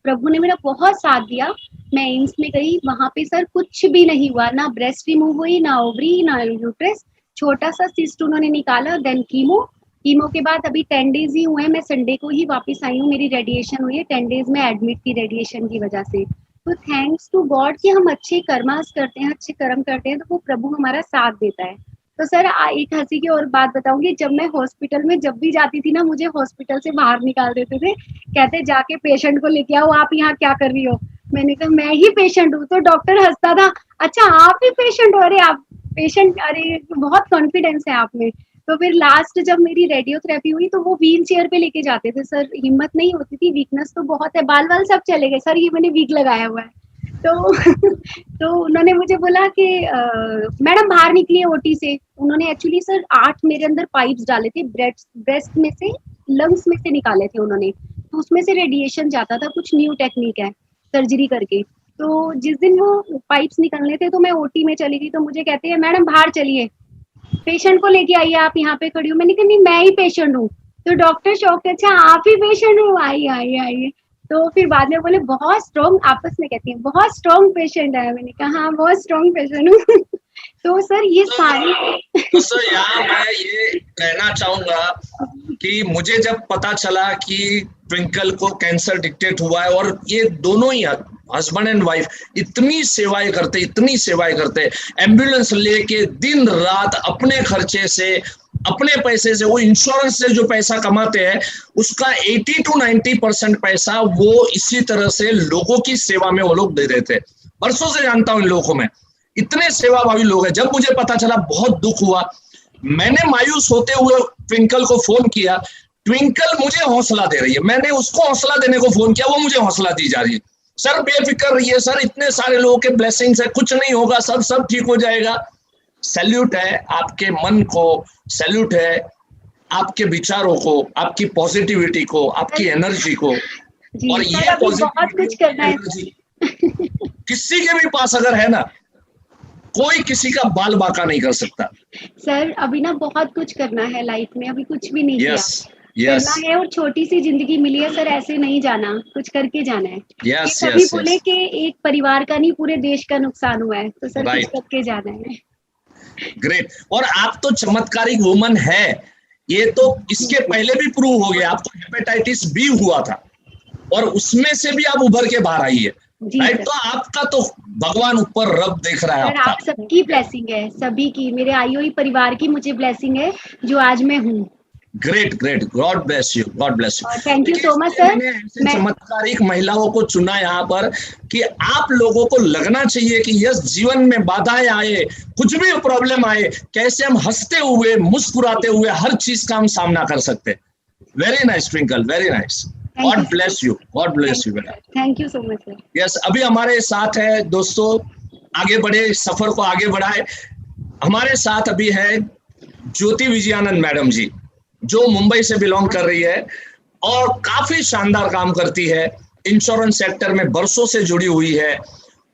प्रभु ने मेरा बहुत साथ दिया, मैं एम्स में गई, वहां पे सर कुछ भी नहीं हुआ, ना ब्रेस्ट रिमूव हुई, ना ओवरी, ना यूट्रस, छोटा सा सिस्ट उन्होंने निकाला। देन कीमो के बाद अभी 10 डेज ही हुए हैं, मैं संडे को ही वापस आई हूँ, मेरी रेडिएशन हुई है, 10 डेज में एडमिट थी रेडिएशन की वजह से। तो थैंक्स टू गॉड कि हम अच्छे कर्मास करते हैं, अच्छे कर्म करते हैं तो वो प्रभु हमारा साथ देता है। तो सर एक हंसी की और बात बताऊंगी, जब मैं हॉस्पिटल में जब भी जाती थी ना, मुझे हॉस्पिटल से बाहर निकाल देते थे, कहते जाके पेशेंट को लेके आओ, आप यहाँ क्या कर रही हो। मैंने कहा मैं ही पेशेंट हूँ। तो डॉक्टर हंसता था, अच्छा आप ही पेशेंट हो, अरे आप पेशेंट, अरे बहुत कॉन्फिडेंस है आप में। तो फिर लास्ट जब मेरी रेडियोथेरेपी हुई तो वो व्हील चेयर पे लेके जाते थे सर, हिम्मत नहीं होती थी, वीकनेस तो बहुत है, बाल वाल सब चले गए सर, ये मैंने वीक लगाया हुआ है। तो तो उन्होंने मुझे बोला कि मैडम बाहर निकलिए ओटी से। उन्होंने एक्चुअली सर 8 मेरे अंदर पाइप्स डाले थे, ब्रेस्ट में से, लंग्स में से निकाले थे उन्होंने, तो उसमें से रेडिएशन जाता था, कुछ न्यू टेक्निक है सर्जरी करके। तो जिस दिन वो पाइप्स निकलने थे तो मैं ओटी में चली गई, तो मुझे कहते हैं मैडम बाहर चलिए, पेशेंट को लेके आइए, आप यहाँ पे खड़ी हो। मैंने कहा नहीं मैं ही पेशेंट हूँ। तो डॉक्टर शॉक, अच्छा आप ही पेशेंट हो, आइए आइए आइए। तो फिर बाद में बोले बहुत स्ट्रॉन्ग, आपस में कहती हैं बहुत स्ट्रॉन्ग पेशेंट है। मैंने कहा हाँ बहुत स्ट्रॉन्ग पेशेंट हूँ। तो सर ये सारी तो सर यहाँ मैं ये कहना चाहूंगा कि मुझे जब पता चला कि ट्विंकल को कैंसर डिटेक्ट हुआ है और ये दोनों ही हस्बैंड एंड वाइफ इतनी सेवाएं करते, एम्बुलेंस लेके दिन रात अपने खर्चे से, अपने पैसे से, वो इंश्योरेंस से जो पैसा कमाते हैं उसका 80 to 90% पैसा वो इसी तरह से लोगों की सेवा में वो लोग दे देते हैं। बरसों से जानता हूँ इन लोगों को मैं, इतने सेवाभावी लोग हैं। जब मुझे पता चला बहुत दुख हुआ, मैंने मायूस होते हुए ट्विंकल को फोन किया, ट्विंकल मुझे हौसला दे रही है, मैंने उसको हौसला देने को फोन किया, वो मुझे हौसला दी जा रही है, सर बेफिक्र रहिए सर, इतने सारे लोगों के ब्लेसिंग्स है, कुछ नहीं होगा, सब ठीक हो जाएगा। सैल्यूट है आपके मन को, सैल्यूट है आपके विचारों को, आपकी पॉजिटिविटी को, आपकी एनर्जी को। और ये बहुत कुछ करना है किसी के भी पास अगर है ना, कोई किसी का बाल बांका नहीं कर सकता। सर अभी ना बहुत कुछ करना है लाइफ में, अभी कुछ भी नहीं yes, किया, करना है, और छोटी सी जिंदगी मिली है सर, ऐसे नहीं जाना, कुछ करके जाना है। yes, कभी बोले कि एक परिवार का नहीं पूरे देश का नुकसान हुआ है, तो सर कुछ करके जाना है। ग्रेट। और आप तो चमत्कारिक वुमन है, ये तो इसके पहले भी प्रूव हो गया, आपको हेपेटाइटिस बी हुआ था और उसमें से भी आप उभर के बाहर आई है। जी राइट। सर। तो आपका तो भगवान ऊपर रब देख रहा है सर आपका। आप सबकी ब्लेसिंग है, सभी की, मेरे आईओई परिवार की मुझे ब्लेसिंग है जो आज मैं हूँ। Great great, God bless you, God bless you. और थैंक यू देखिए, सो मच इसलिए सर। मैंने ऐसे मैं चमत्कारिक महिलाओं को चुना यहाँ पर कि आप लोगों को लगना चाहिए कि यस, जीवन में बाधाएं आए, कुछ भी प्रॉब्लम आए, कैसे हम हंसते हुए मुस्कुराते हुए हर चीज का हम सामना कर सकते हैं। Very nice Twinkle, very nice. Thank God you bless you, God bless you बेटा। Thank you so much sir. Yes, अभी हमारे साथ है दोस्तों, आगे बढ़े, सफर को आगे बढ़ाए। हमारे साथ अभी है ज्योति विजयानंद मैडम जी, जो मुंबई से बिलोंग कर रही है और काफी शानदार काम करती है, इंश्योरेंस सेक्टर में बरसों से जुड़ी हुई है।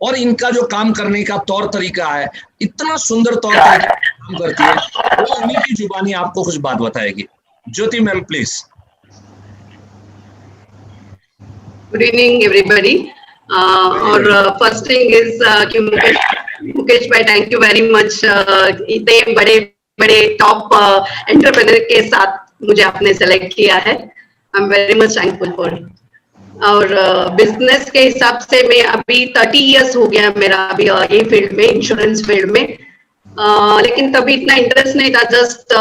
और इनका जो काम करने का तौर तरीका है, इतना सुंदर तौर तरीका काम करती है, वो उन्हीं की जुबानी आपको कुछ बात बताएगी। Jyoti ma'am please. Good evening, everybody. और फर्स्ट थिंग इज कि मुकेश भाई, थैंक यू वेरी मच। इतने बड़े बड़े टॉप एंटरप्रेन्योर के साथ मुझे आपने सेलेक्ट किया है। I am very much thankful for. और बिजनेस के हिसाब से मैं अभी 30 इयर्स हो गया मेरा अभी ये फील्ड में, इंश्योरेंस फील्ड में। लेकिन तभी इतना इंटरेस्ट नहीं था, जस्ट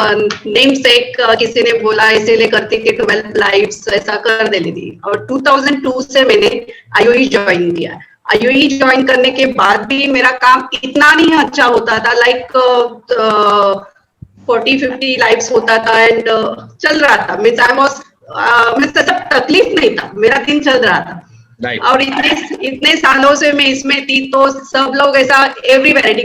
नेम सेक किसी ने बोला इसीलिए करती थी, 12 लाइफ्स ऐसा कर देती थी। और 2002 से मैंने आईओई ज्वाइन किया। आईओई ज्वाइन करने के बाद भी मेरा काम इतना नहीं अच्छा होता था, लाइक 40-50 लाइफ्स होता था एंड चल रहा था। मैं तकलीफ नहीं था, मेरा दिन चल रहा था। और इतने सालों से मैं इसमें थी, तो सब लोग ऐसा एवरीवेयर,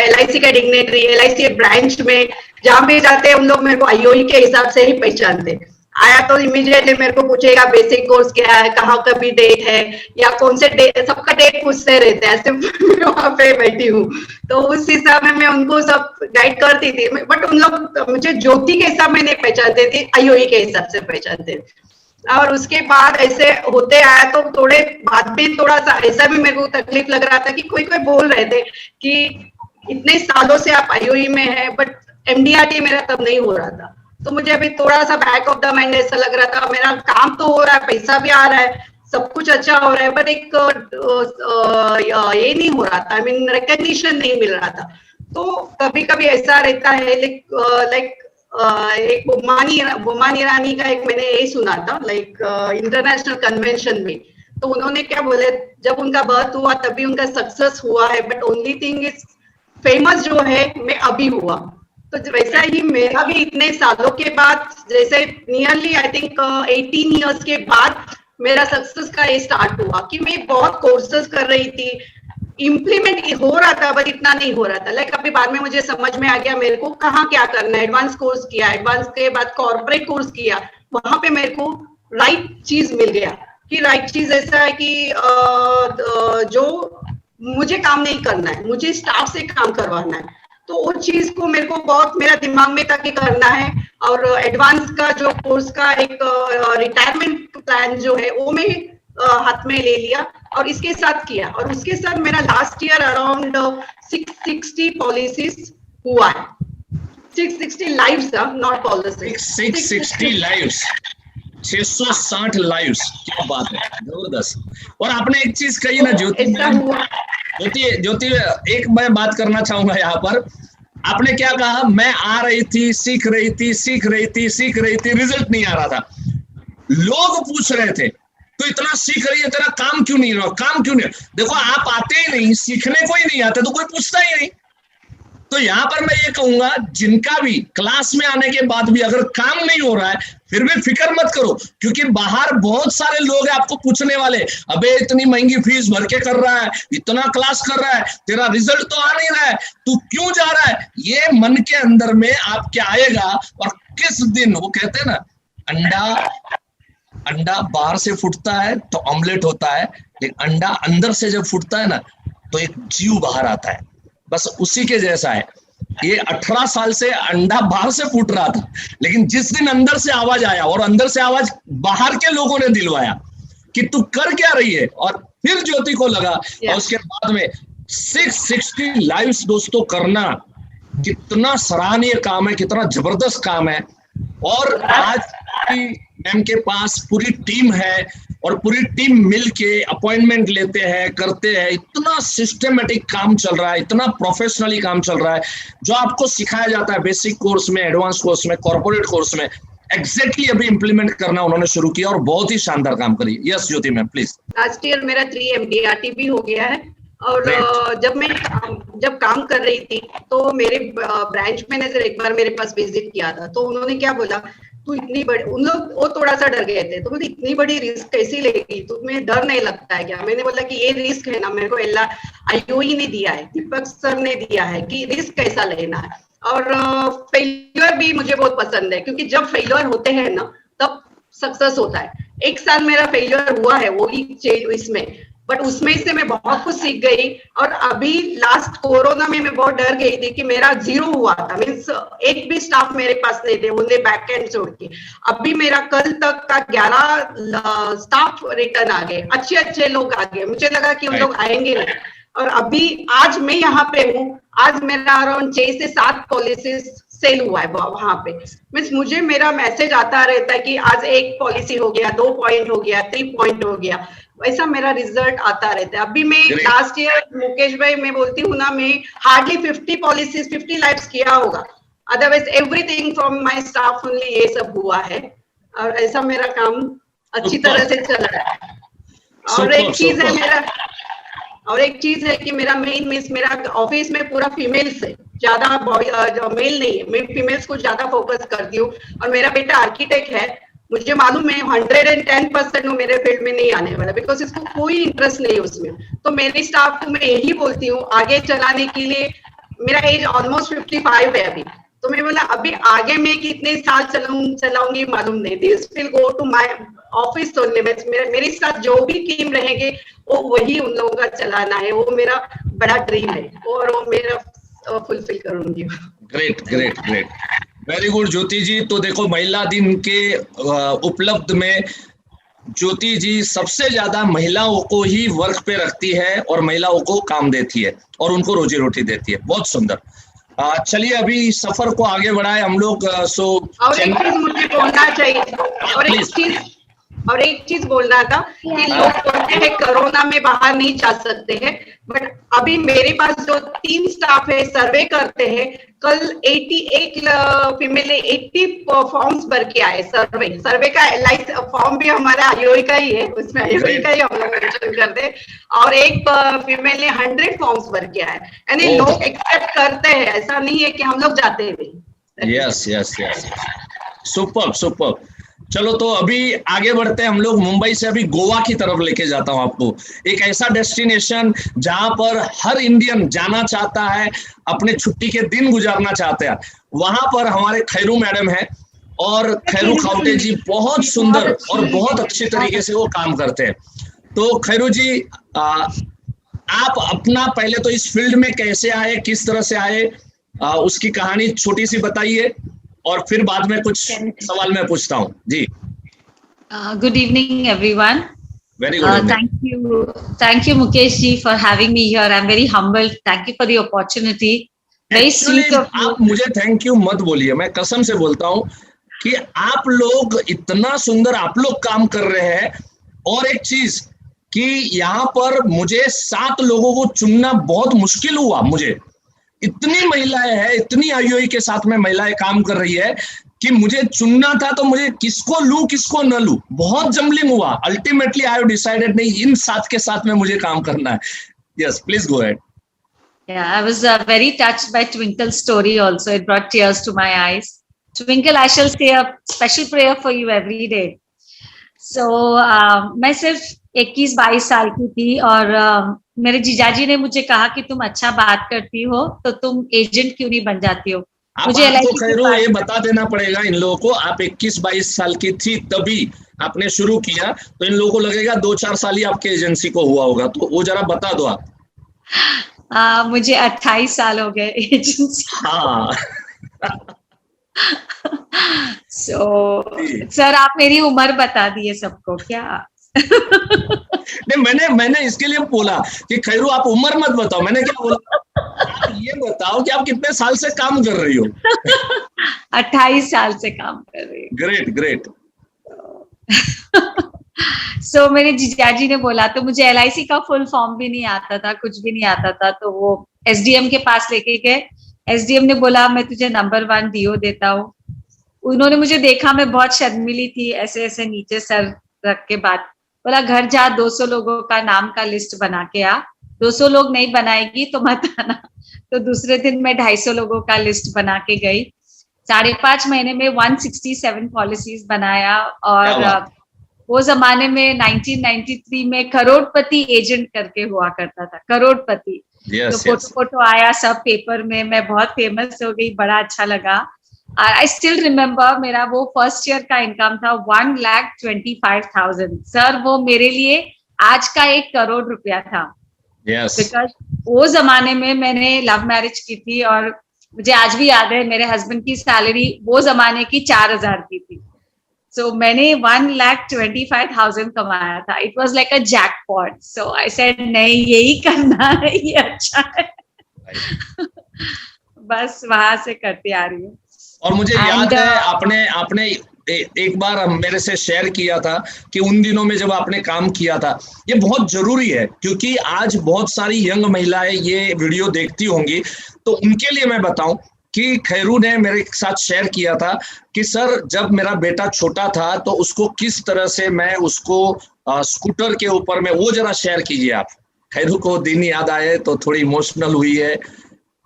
LIC का डिग्नेटरी, LIC ब्रांच में जहाँ भी जाते हैं उन लोग मेरे को आईओई के हिसाब से ही पहचानते। आया तो इमीडिएटली मेरे को पूछेगा बेसिक कोर्स क्या है, कहाँ का भी डेट है, या कौन से डेट, सबका डेट पूछते रहते हैं। ऐसे वहाँ पे बैठी हूँ तो उस हिसाब में मैं उनको सब गाइड करती थी। बट उन लोग मुझे ज्योति के हिसाब में नहीं पहचानते थे, आईओई के हिसाब से पहचानते थे। और उसके बाद ऐसे होते आया तो थोड़े बाद में थोड़ा सा ऐसा भी मेरे को तकलीफ लग रहा था कि कोई बोल रहे थे कि इतने सालों से आप आईओई में है, बट MDRT मेरा तब नहीं हो रहा था। तो मुझे अभी थोड़ा सा बैक ऑफ द माइंड ऐसा लग रहा था, मेरा काम तो हो रहा है, पैसा भी आ रहा है, सब कुछ अच्छा हो रहा है, बट एक ये नहीं हो रहा था, आई मीन रिकग्निशन नहीं मिल रहा था। तो कभी कभी ऐसा रहता है, लाइक एक बोमान ईरानी का एक मैंने यही सुना था, लाइक इंटरनेशनल कन्वेंशन में। तो उन्होंने क्या बोले, जब उनका बर्थ हुआ तभी उनका सक्सेस हुआ है, but only thing is famous जो है मैं अभी हुआ। तो वैसा ही मेरा भी इतने सालों के बाद, जैसे नियरली आई थिंक 18 इयर्स के बाद मेरा सक्सेस का ये स्टार्ट हुआ कि मैं बहुत कोर्सेज कर रही थी, इम्प्लीमेंट हो रहा था बट इतना नहीं हो रहा था। लाइक अभी बाद में मुझे समझ में आ गया मेरे को कहाँ क्या करना है। एडवांस कोर्स किया, एडवांस के बाद कॉर्पोरेट कोर्स किया, वहां पे मेरे को राइट चीज मिल गया कि राइट चीज ऐसा है कि जो मुझे काम नहीं करना है, मुझे स्टाफ से काम करवाना है। तो वो चीज को मेरे को बहुत मेरा दिमाग में था कि करना है। और एडवांस का जो कोर्स का एक रिटायरमेंट प्लान जो है वो मैं हाथ में ले लिया और इसके साथ किया। और उसके साथ मेरा लास्ट ईयर अराउंड 660 पॉलिसीज हुआ है, 660 lives, not policies, 660 lives, 660 lives. क्या बात है, जबरदस्त। और आपने एक चीज कही ना ज्योति, ज्योति एक मैं बात करना चाहूंगा यहाँ पर। आपने क्या कहा, मैं आ रही थी, सीख रही थी, रिजल्ट नहीं आ रहा था। लोग पूछ रहे थे तो इतना सीख रही है, तेरा काम क्यों नहीं रहा, काम क्यों नहीं? देखो, आप आते ही नहीं, सीखने को ही नहीं आते तो कोई पूछता ही नहीं। तो यहाँ पर मैं ये कहूंगा, जिनका भी क्लास में आने के बाद भी अगर काम नहीं हो रहा है, फिर भी फिक्र मत करो, क्योंकि बाहर बहुत सारे लोग हैं आपको पूछने वाले, अबे इतनी महंगी फीस भर के कर रहा है, इतना क्लास कर रहा है, तेरा रिजल्ट तो आ नहीं रहा है, तू क्यों जा रहा है? ये मन के अंदर में आपके आएगा। और किस दिन, वो कहते हैं ना, अंडा बाहर से फूटता है तो ऑमलेट होता है, लेकिन अंडा अंदर से जब फूटता है ना तो एक जीव बाहर आता है। बस उसी के जैसा है। ये 18 साल से अंडा बाहर से फूट रहा था, लेकिन जिस दिन अंदर से आवाज आया, और अंदर से आवाज बाहर के लोगों ने दिलवाया कि तू कर क्या रही है, और फिर ज्योति को लगा। और उसके बाद में 660 लाइव्स दोस्तों करना कितना सराहनीय काम है, कितना जबरदस्त काम है। और आज मैम के पास पूरी टीम है, और पूरी टीम मिल के अपॉइंटमेंट लेते हैं, करते हैं। इतना सिस्टमेटिक काम चल रहा है, इतना प्रोफेशनली काम चल रहा है। जो आपको सिखाया जाता है बेसिक कोर्स में, एडवांस कोर्स में, कॉर्पोरेट कोर्स में, एग्जैक्टली अभी इंप्लीमेंट करना उन्होंने शुरू किया और बहुत ही शानदार काम करी। Yes Jyoti ma'am please. Last year मेरा 3 MDRT भी हो गया है। और जब काम कर रही थी तो मेरे ब्रांच मैनेजर एक बार मेरे पास विजिट किया था, तो उन्होंने क्या बोला, तू इतनी बड़ी, उन लोग वो थोड़ा सा डर गए थे, तो बोले इतनी बड़ी रिस्क कैसी लेगी, तुम्हें डर नहीं लगता है क्या? मैंने बोला कि ये रिस्क है ना, मेरे को IOE ने दिया है, दीपक सर ने दिया है कि रिस्क कैसा लेना है। और फेल्यूर भी मुझे बहुत पसंद है, क्योंकि जब फेल्यूर होते हैं ना तब सक्सेस होता है। 1 साल मेरा फेल्यूर हुआ है वो ही इसमें, बट उसमें से मैं बहुत कुछ सीख गई। और अभी लास्ट कोरोना में मैं बहुत डर गई थी कि मेरा 0 हुआ था, मीन्स एक भी स्टाफ मेरे पास नहीं थे, उन्हें बैक एंड छोड़ के। अभी मेरा कल तक का 11 स्टाफ रिटर्न आ गए, अच्छे लोग आ गए। मुझे लगा कि उन लोग आएंगे नहीं, और अभी आज मैं यहाँ पे हूँ। आज मेरा अराउंड 6 से 7 पॉलिसीज सेल हुआ है वहां पे। मीन्स मुझे मेरा मैसेज आता रहता है कि आज 1 पॉलिसी हो गया, 2 पॉइंट हो गया, 3 पॉइंट हो गया, वैसा मेरा रिजल्ट आता रहता है। अभी मैं लास्ट ईयर मुकेश भाई मैं बोलती हूँ ना, मैं हार्डली 50 पॉलिसीज 50 लाइव्स किया होगा, otherwise everything from my staff only ये सब हुआ है। और ऐसा मेरा काम अच्छी तरह से चल रहा है। और एक चीज है कि मेरा मेन मीन्स मेरा ऑफिस में पूरा फीमेल्स है, ज्यादा मेल नहीं है। मैं फीमेल्स को ज्यादा फोकस करती हूँ। और मेरा बेटा आर्किटेक्ट है, मुझे मालूम है 110% वो मेरे फील्ड में नहीं आने वाला, बिकॉज इसको कोई इंटरेस्ट नहीं है उसमें। तो मेरे स्टाफ को मैं यही बोलती हूँ आगे चलाने के लिए। मेरा एज ऑलमोस्ट 55 है अभी, तो मैं बोला अभी आगे मैं कितने साल चलाऊंगी मालूम नहीं। This will go to my office only. मेरे साथ जो भी टीम रहेंगे वो वही उन लोगों का चलाना है, वो मेरा बड़ा ड्रीम है और वो मेरा फुलफिल करूंगी। Great great great, very good Jyoti ji. तो देखो महिला दिन के उपलब्ध में ज्योति जी सबसे ज्यादा महिलाओं को ही वर्क पे रखती है और महिलाओं को काम देती है और उनको रोजी रोटी देती है। बहुत सुंदर। चलिए अभी सफर को आगे बढ़ाए हम लोग। और एक चीज मुझे बोलना चाहिए, और एक चीज बोलना था कि लोग बोलते हैं कोरोना में बाहर नहीं जा सकते हैं, बट अभी मेरे पास जो 3 स्टाफ है सर्वे करते हैं, कल 81 फीमेल 80 फॉर्म्स भर के आए। सर्वे का फॉर्म भी हमारा IOE का ही है, उसमें IOE का ही हम लोग मेंशन करते हैं। और एक फीमेल ने 100 फॉर्म्स भर के आए, यानी लोग एक्सेप्ट करते हैं, ऐसा नहीं है कि हम लोग जाते नहीं। Yes yes yes, super super. चलो तो अभी आगे बढ़ते हैं हम लोग। मुंबई से अभी गोवा की तरफ लेके जाता हूं आपको, एक ऐसा डेस्टिनेशन जहां पर हर इंडियन जाना चाहता है, अपने छुट्टी के दिन गुजारना चाहते हैं। वहां पर हमारे खैरू मैडम है और खैरू खाउटे जी बहुत सुंदर और बहुत अच्छे तरीके से वो काम करते हैं। तो खैरू जी आप अपना पहले तो इस फील्ड में कैसे आए, किस तरह से आए, उसकी कहानी छोटी सी बताइए और फिर बाद में कुछ सवाल मैं पूछता हूँ जी। Good evening, everyone. Very good. Thank you, Mukesh ji, for having me here. I'm very humbled. Thank you for the opportunity. Very sweet of you. आप मुझे थैंक यू मत बोलिए, मैं कसम से बोलता हूँ कि आप लोग इतना सुंदर आप लोग काम कर रहे हैं। और एक चीज कि यहाँ पर मुझे 7 लोगों को चुनना बहुत मुश्किल हुआ। मुझे इतनी महिलाएं हैं, इतनी IOE के साथ में महिलाएं काम कर रही है कि मुझे चुनना था तो मुझे किसको लूं किसको न लूं, बहुत जम्बलिंग हुआ। अल्टीमेटली आई हैव डिसाइडेड नहीं, इन 7 के साथ में मुझे काम करना है। Yes please go ahead. Yeah, I was very touched by Twinkle's story also. It brought tears to my eyes. Twinkle, I shall say a special prayer for you every day. So, मैं सिर्फ 21-22 साल की थी और मेरे जीजाजी ने मुझे कहा कि तुम अच्छा बात करती हो तो तुम एजेंट क्यों नहीं बन जाती हो। मुझे खैरू ये बता देना पड़ेगा इन लोगों को, आप 21-22 साल की थी तभी आपने शुरू किया, तो इन लोगों को लगेगा 2-4 साल ही आपके एजेंसी को हुआ होगा, तो वो जरा बता दो आप। मुझे 28 साल हो गए एजेंसी। हाँ सर आप मेरी उम्र बता दिए सबको क्या? नहीं, मैंने इसके लिए बोला कि खैरू आप उम्र मत बताओ, मैंने क्या बोला, आप ये बताओ कि आप कितने साल से काम कर रही हो। 28 साल से काम कर रही हूँ। Great great. सो मेरे जीजाजी ने बोला, तो मुझे LIC का फुल फॉर्म भी नहीं आता था, कुछ भी नहीं आता था, तो वो SDM के पास लेके गए। SDM ने बोला मैं तुझे नंबर 1 DO देता हूँ। उन्होंने मुझे देखा, मैं बहुत शर्मीली थी, ऐसे ऐसे नीचे सर रख के बात, बोला घर जा 200 लोगों का नाम का लिस्ट बना के आ, 200 लोग नहीं बनाएगी तो मत आना। तो दूसरे दिन मैं 250 लोगों का लिस्ट बना के गई। 5.5 महीने में 167 पॉलिसीज बनाया। और वो जमाने में 1993 में करोड़पति एजेंट करके हुआ करता था, करोड़पति। तो फोटो आया सब पेपर में, मैं बहुत फेमस हो गई, बड़ा अच्छा लगा। आई स्टिल रिमेम्बर मेरा वो फर्स्ट ईयर का इनकम था 1,25,000। सर वो मेरे लिए आज का 1 करोड़ रुपया था। बिकॉज वो जमाने में मैंने लव मैरिज की थी, और मुझे आज भी याद है मेरे हस्बैंड की सैलरी वो जमाने की 4,000 की थी। सो मैंने 1,25,000 कमाया था। It was like a jackpot. So I said नहीं, यही करना है, ये अच्छा है। बस वहां से करती आ रही हूँ। और मुझे याद है आपने एक बार मेरे से शेयर किया था कि उन दिनों में जब आपने काम किया था, ये बहुत जरूरी है, क्योंकि आज बहुत सारी यंग महिलाएं ये वीडियो देखती होंगी, तो उनके लिए मैं बताऊं कि खैरू ने मेरे साथ शेयर किया था कि सर जब मेरा बेटा छोटा था तो उसको किस तरह से मैं उसको स्कूटर के ऊपर में, वो जरा शेयर कीजिए आप। खैरू को दिन याद आए तो थोड़ी इमोशनल हुई है।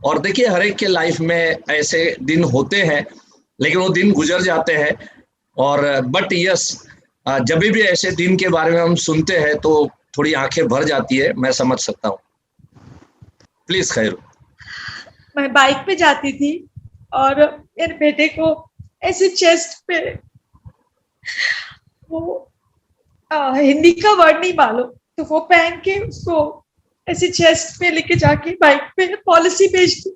और देखिए हर एक के लाइफ में ऐसे दिन होते हैं, लेकिन वो दिन गुजर जाते हैं। और बट यस, जब भी ऐसे दिन के बारे में हम सुनते हैं तो थोड़ी आंखें भर जाती है, मैं समझ सकता हूँ। प्लीज खैरू। मैं बाइक पे जाती थी और मेरे बेटे को ऐसे चेस्ट पे, वो हिंदी का वर्ड नहीं मालूम, तो वो पहन के उसको ऐसे चेस्ट पे लेके जाके बाइक पे पॉलिसी बेचती,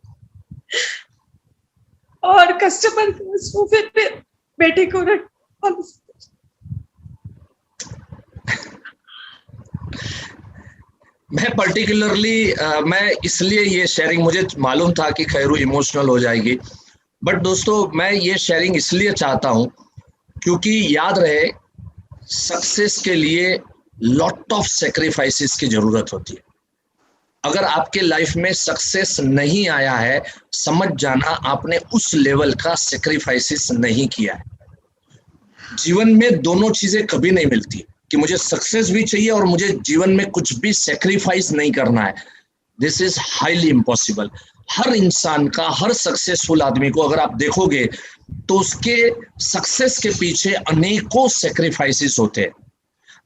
और कस्टमर वो फिर बेटे को पॉलिसी। मैं पर्टिकुलरली मैं इसलिए ये शेयरिंग, मुझे मालूम था कि खैरू इमोशनल हो जाएगी, बट दोस्तों मैं ये शेयरिंग इसलिए चाहता हूँ क्योंकि याद रहे सक्सेस के लिए लॉट ऑफ सेक्रीफाइसेस की जरूरत होती है। अगर आपके लाइफ में सक्सेस नहीं आया है, समझ जाना आपने उस लेवल का सेक्रीफाइसेस नहीं किया है। जीवन में दोनों चीजें कभी नहीं मिलती कि मुझे सक्सेस भी चाहिए और मुझे जीवन में कुछ भी सेक्रीफाइस नहीं करना है। This is highly impossible. हर इंसान का, हर सक्सेसफुल आदमी को अगर आप देखोगे तो उसके सक्सेस के पीछे अनेकों सेक्रीफाइसेस होते हैं।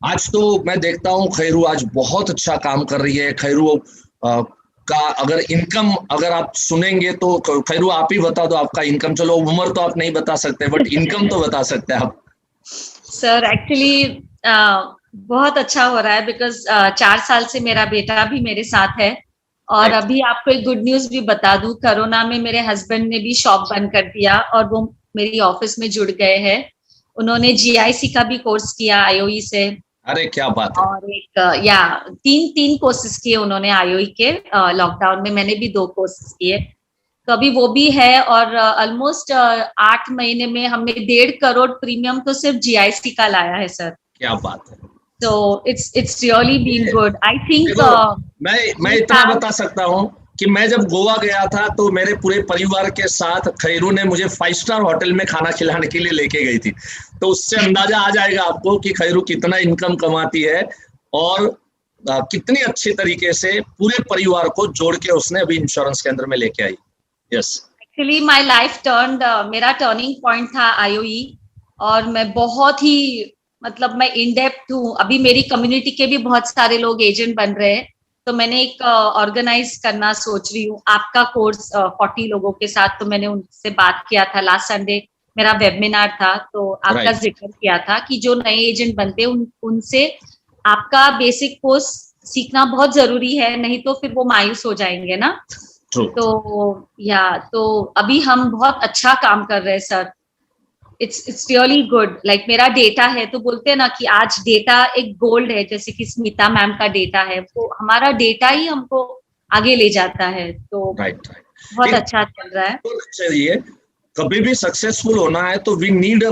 आज तो मैं देखता हूँ खैरू आज बहुत अच्छा काम कर रही है। खैरू का अगर इनकम अगर आप सुनेंगे तो खैरू आप ही बता दो आपका इनकम। चलो उम्र तो आप नहीं बता सकते, बट इनकम तो बता सकते हैं आप। सर एक्चुअली बहुत अच्छा हो रहा है, बिकॉज 4 साल से मेरा बेटा भी मेरे साथ है। और अभी आपको एक गुड न्यूज भी बता दूं, कोरोना में मेरे हस्बैंड ने भी शॉप बंद कर दिया और वो मेरी ऑफिस में जुड़ गए हैं। उन्होंने GIC का भी कोर्स किया IOE से। अरे क्या बात है। और एक तीन कोर्सेज किए उन्होंने IOE के। लॉकडाउन में मैंने भी 2 कोर्सेज किए, तो अभी वो भी है। और ऑलमोस्ट 8 महीने में हमने 1.5 करोड़ प्रीमियम तो सिर्फ GIC का लाया है सर। क्या बात है। So it's really been good. I think मैं इतना बता सकता हूँ कि मैं जब गोवा गया था तो मेरे पूरे परिवार के साथ खैरू ने मुझे 5 स्टार होटल में खाना खिलाने के लिए लेके गई थी। तो उससे अंदाजा आ जाएगा आपको कि खैरू कितना इनकम कमाती है और कितनी अच्छी तरीके से पूरे परिवार को जोड़ के उसने अभी इंश्योरेंस केंद्र में लेके आई। Yes, actually my life turned, मेरा टर्निंग पॉइंट था IOE। और मैं बहुत ही मतलब मैं इन डेप्थ हूँ। अभी मेरी कम्युनिटी के भी बहुत सारे लोग एजेंट बन रहे हैं, तो मैंने एक ऑर्गेनाइज करना सोच रही हूँ आपका कोर्स 40 लोगों के साथ। तो मैंने उनसे बात किया था, लास्ट संडे मेरा वेबिनार था, तो आपका जिक्र किया था कि जो नए एजेंट बनते हैं उनसे आपका बेसिक कोर्स सीखना बहुत जरूरी है, नहीं तो फिर वो मायूस हो जाएंगे ना। तो अभी हम बहुत अच्छा काम कर रहे हैं sir. It's really good. Like मेरा डेटा है, तो बोलते हैं ना कि आज डेटा एक गोल्ड है, जैसे कि स्मिता मैम का डेटा है, तो हमारा डेटा ही हमको आगे ले जाता है। तो बहुत अच्छा चल रहा है। चलिए, कभी भी सक्सेसफुल होना है तो we need a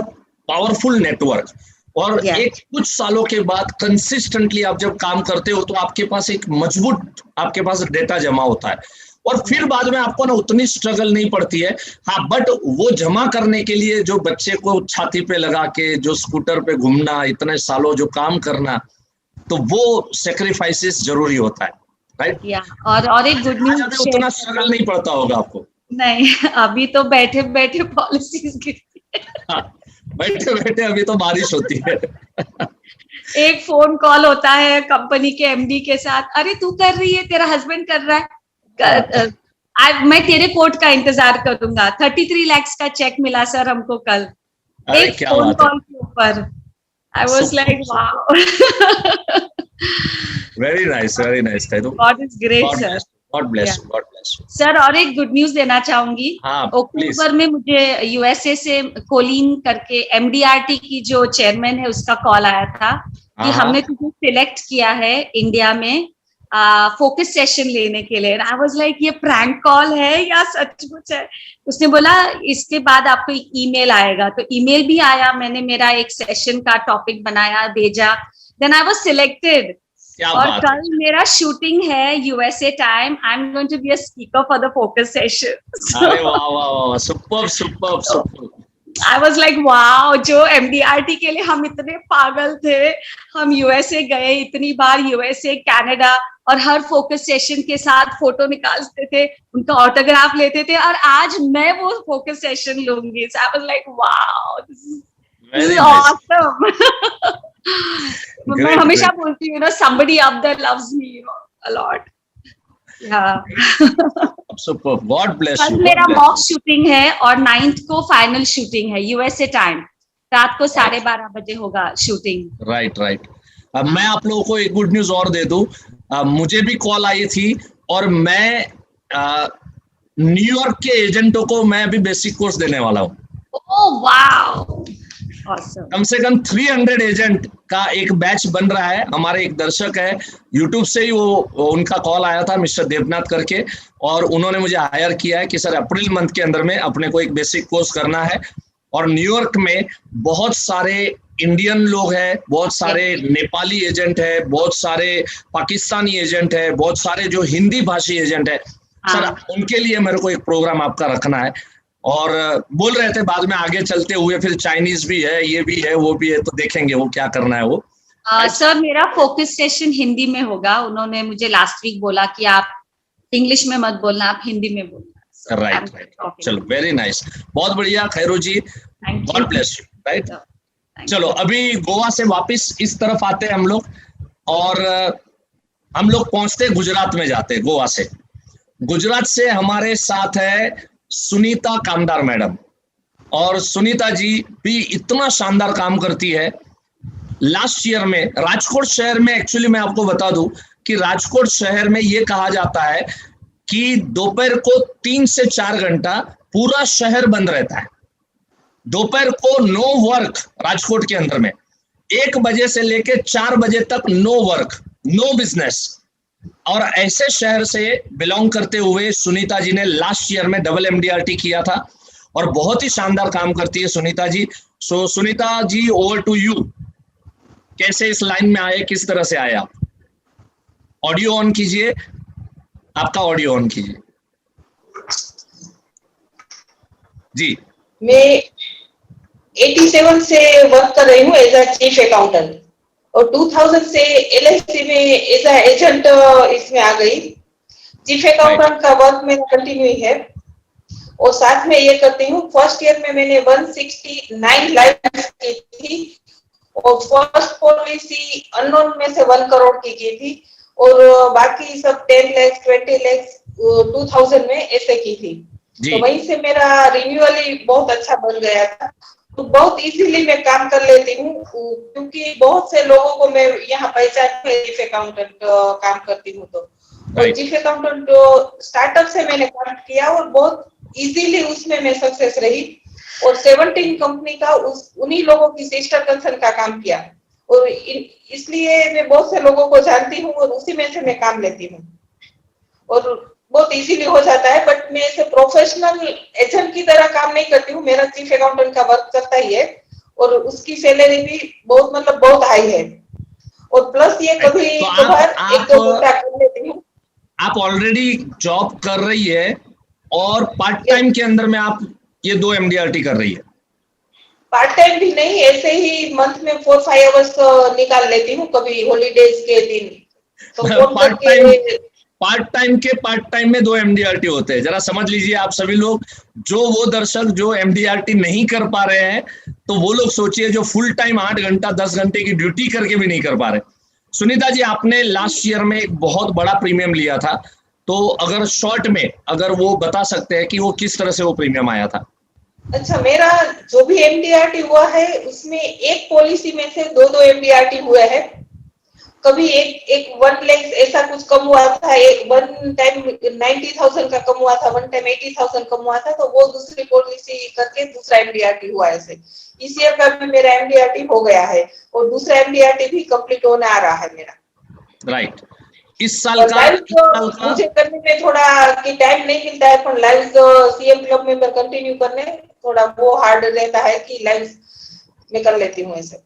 powerful network. और एक कुछ सालों के बाद कंसिस्टेंटली आप जब काम करते हो तो आपके पास एक मजबूत आपके पास डेटा जमा होता है, और फिर बाद में आपको ना उतनी स्ट्रगल नहीं पड़ती है। हाँ, बट वो जमा करने के लिए जो बच्चे को छाती पे लगा के जो स्कूटर पे घूमना, इतने सालों जो काम करना, तो वो सेक्रीफाइसेस जरूरी होता है, राइट? और एक गुड न्यूज, उतना स्ट्रगल नहीं पड़ता होगा आपको। नहीं, अभी तो बैठे बैठे पॉलिसीज गिरती है। बैठे बैठे अभी तो बारिश होती है। एक फोन कॉल होता है कंपनी के एमडी के साथ, अरे तू कर रही है, तेरा हस्बैंड कर रहा है, मैं तेरे कोर्ट का इंतजार करूंगा। 33 लाख का चेक मिला सर हमको कल, एक फोन कॉल के ऊपर। I was like wow. Very nice, very nice. God is great sir. God bless you, God bless you sir. और एक गुड न्यूज देना चाहूंगी। अक्टूबर में मुझे यूएसए से कोलिन करके एमडीआरटी की जो चेयरमैन है उसका कॉल आया था कि हमने तुझे सिलेक्ट किया है इंडिया में फोकस सेशन लेने के लिए। आई वाज लाइक ये प्रैंक कॉल है या सचमुच है? उसने बोला इसके बाद आपको एक ईमेल आएगा, तो ईमेल भी आया। मैंने मेरा एक सेशन का टॉपिक बनाया, भेजा, देन आई वाज सिलेक्टेड। और कल मेरा शूटिंग है USA time. I am going to be a speaker for the focus session. अरे वाह वाह वाह, superb superb superb. I was like wow, जो एमडीआरटी के लिए हम इतने पागल थे, हम यूएसए गए इतनी बार, यूएसए, कनाडा, और हर फोकस सेशन के साथ फोटो निकालते थे, उनका ऑटोग्राफ लेते थे, और आज मैं वो फोकस सेशन लूंगी। So I was like, wow, this is awesome. मैं हमेशा बोलती हूँ, somebody up there loves me, a lot. Superb. God bless you. कल मेरा मॉक शूटिंग है और 9th को फाइनल शूटिंग है यूएसए टाइम, रात को 12:30 बजे होगा शूटिंग। Right right. अब मैं आप लोगों को एक गुड न्यूज और दे दूं। मुझे भी कॉल आई थी और मैं न्यूयॉर्क के एजेंटों को मैं अभी बेसिक कोर्स देने वाला हूँ। Oh wow, awesome. कम से कम 300 एजेंट का एक बैच बन रहा है। हमारे एक दर्शक है यूट्यूब से ही, वो उनका कॉल आया था मिस्टर देवनाथ करके, और उन्होंने मुझे हायर किया है कि सर अप्रैल मंथ के अंदर में अपने को एक बेसिक कोर्स करना है। और न्यूयॉर्क में बहुत सारे इंडियन लोग हैं, बहुत सारे नेपाली एजेंट है, बहुत सारे पाकिस्तानी एजेंट है, बहुत सारे जो हिंदी भाषी एजेंट है। सर उनके लिए मेरे को एक प्रोग्राम आपका रखना है। और बोल रहे थे बाद में आगे चलते हुए फिर चाइनीज भी है, ये भी है, वो भी है, तो देखेंगे वो क्या करना है वो। सर मेरा फोकस सेशन हिंदी में होगा। उन्होंने मुझे लास्ट वीक बोला कि आप इंग्लिश में मत बोलना, आप हिंदी में बोलना। राइट राइट, चलो वेरी नाइस, बहुत बढ़िया खैरू जी, गॉड ब्लेस यू। राइट, चलो अभी गोवा से वापस इस तरफ आते हैं हम लोग, और हम लोग पहुंचते गुजरात में जाते, गोवा से। गुजरात से हमारे साथ है सुनीता कामदार मैडम, और सुनीता जी भी इतना शानदार काम करती है। लास्ट ईयर में राजकोट शहर में, एक्चुअली मैं आपको बता दूं कि राजकोट शहर में ये कहा जाता है कि दोपहर को 3 से 4 घंटा पूरा शहर बंद रहता है। दोपहर को नो वर्क राजकोट के अंदर में, 1 बजे से लेके 4 बजे तक नो वर्क, नो बिजनेस। और ऐसे शहर से बिलोंग करते हुए सुनीता जी ने लास्ट ईयर में डबल एमडीआरटी किया था, और बहुत ही शानदार काम करती है सुनीता जी। सो Sunita ji, over to you. कैसे इस लाइन में आए, किस तरह से आए आप? ऑडियो ऑन कीजिए, आपका ऑडियो ऑन कीजिए जी। मैं 87 से वर्क कर रही हूँ एज अ चीफ अकाउंटेंट, और 2000 से एलआईसी में एज अ एजेंट इसमें आ गई। चीफ अकाउंटेंट का वर्क मेरा कंटिन्यू है, और साथ में ये करती हूँ। फर्स्ट ईयर में मैंने 169 लाइफ की थी, और फर्स्ट पॉलिसी अननोन में से 1 करोड़ की थी, और बाकी सब 10 लाख 20 लाख 2000 में ऐसे की थी। तो वहीं से मेरा रिन्यूअल ही बहुत अच्छा बन गया था। तो बहुत इजीली मैं काम कर लेती हूँ, क्योंकि बहुत से लोगों को मैं यहाँ पहचान चीफ अकाउंटेंट काम करती हूँ। तो चीफ अकाउंटेंट स्टार्टअप से मैंने काम किया, और बहुत इजीली उसमें मैं सक्सेस रही, और 17 कंपनी का उन्हीं लोगों की सिस्टर कंसर्न का काम किया, और इसलिए मैं बहुत से लोगों को जानती हूँ, और उसी में से मैं काम लेती हूँ, और बहुत इजीली हो जाता है। बट मैं ऐसे प्रोफेशनल एजेंट की तरह काम नहीं करती हूँ, मेरा चीफ अकाउंटेंट का वर्क करता ही है, और उसकी सैलरी भी बहुत मतलब बहुत हाई है। और प्लस ये कभी कभार एक दो घंटा कर लेती हूँ। आप ऑलरेडी जॉब कर रही है और पार्ट टाइम के अंदर में आप ये 2 MDRT कर रही है? पार्ट टाइम भी नहीं, ऐसे ही मंथ में 4-5 आवर्स निकाल लेती हूँ कभी हॉलीडेज के दिन। तो पार्ट टाइम में 2 MDRT होते हैं। जरा समझ लीजिए आप सभी लोग, जो वो दर्शक जो MDRT नहीं कर पा रहे हैं, तो वो लोग सोचिए जो फुल टाइम 8 घंटा 10 घंटे की ड्यूटी करके भी नहीं कर पा रहे। सुनीता जी, आपने लास्ट ईयर में एक बहुत बड़ा प्रीमियम लिया था, तो अगर शॉर्ट में अगर वो बता सकते हैं कि वो किस तरह से वो प्रीमियम आया था? अच्छा, मेरा जो भी MDRT हुआ है उसमें एक पॉलिसी में से 2-2 MDRT हुए हैं। कभी एक 1 लाख ऐसा कुछ कम हुआ था, एक वन टाइम 90,000 का कम हुआ था, वन टाइम 80,000 कम हुआ था, तो वो दूसरी पॉलिसी करके दूसरा MDRT हुआ ऐसे। इस ईयर का भी मेरा MDRT हो गया है और दूसरा MDRT भी कंप्लीट होने आ रहा है मेरा। राइट। इस साल का मुझे करने में थोड़ा कि टाइम नहीं मिलता है, पर लाइव CM क्लब में कंटिन्यू करने थोड़ा वो हार्ड रहता है कि लाइव में कर लेती हूँ ऐसे।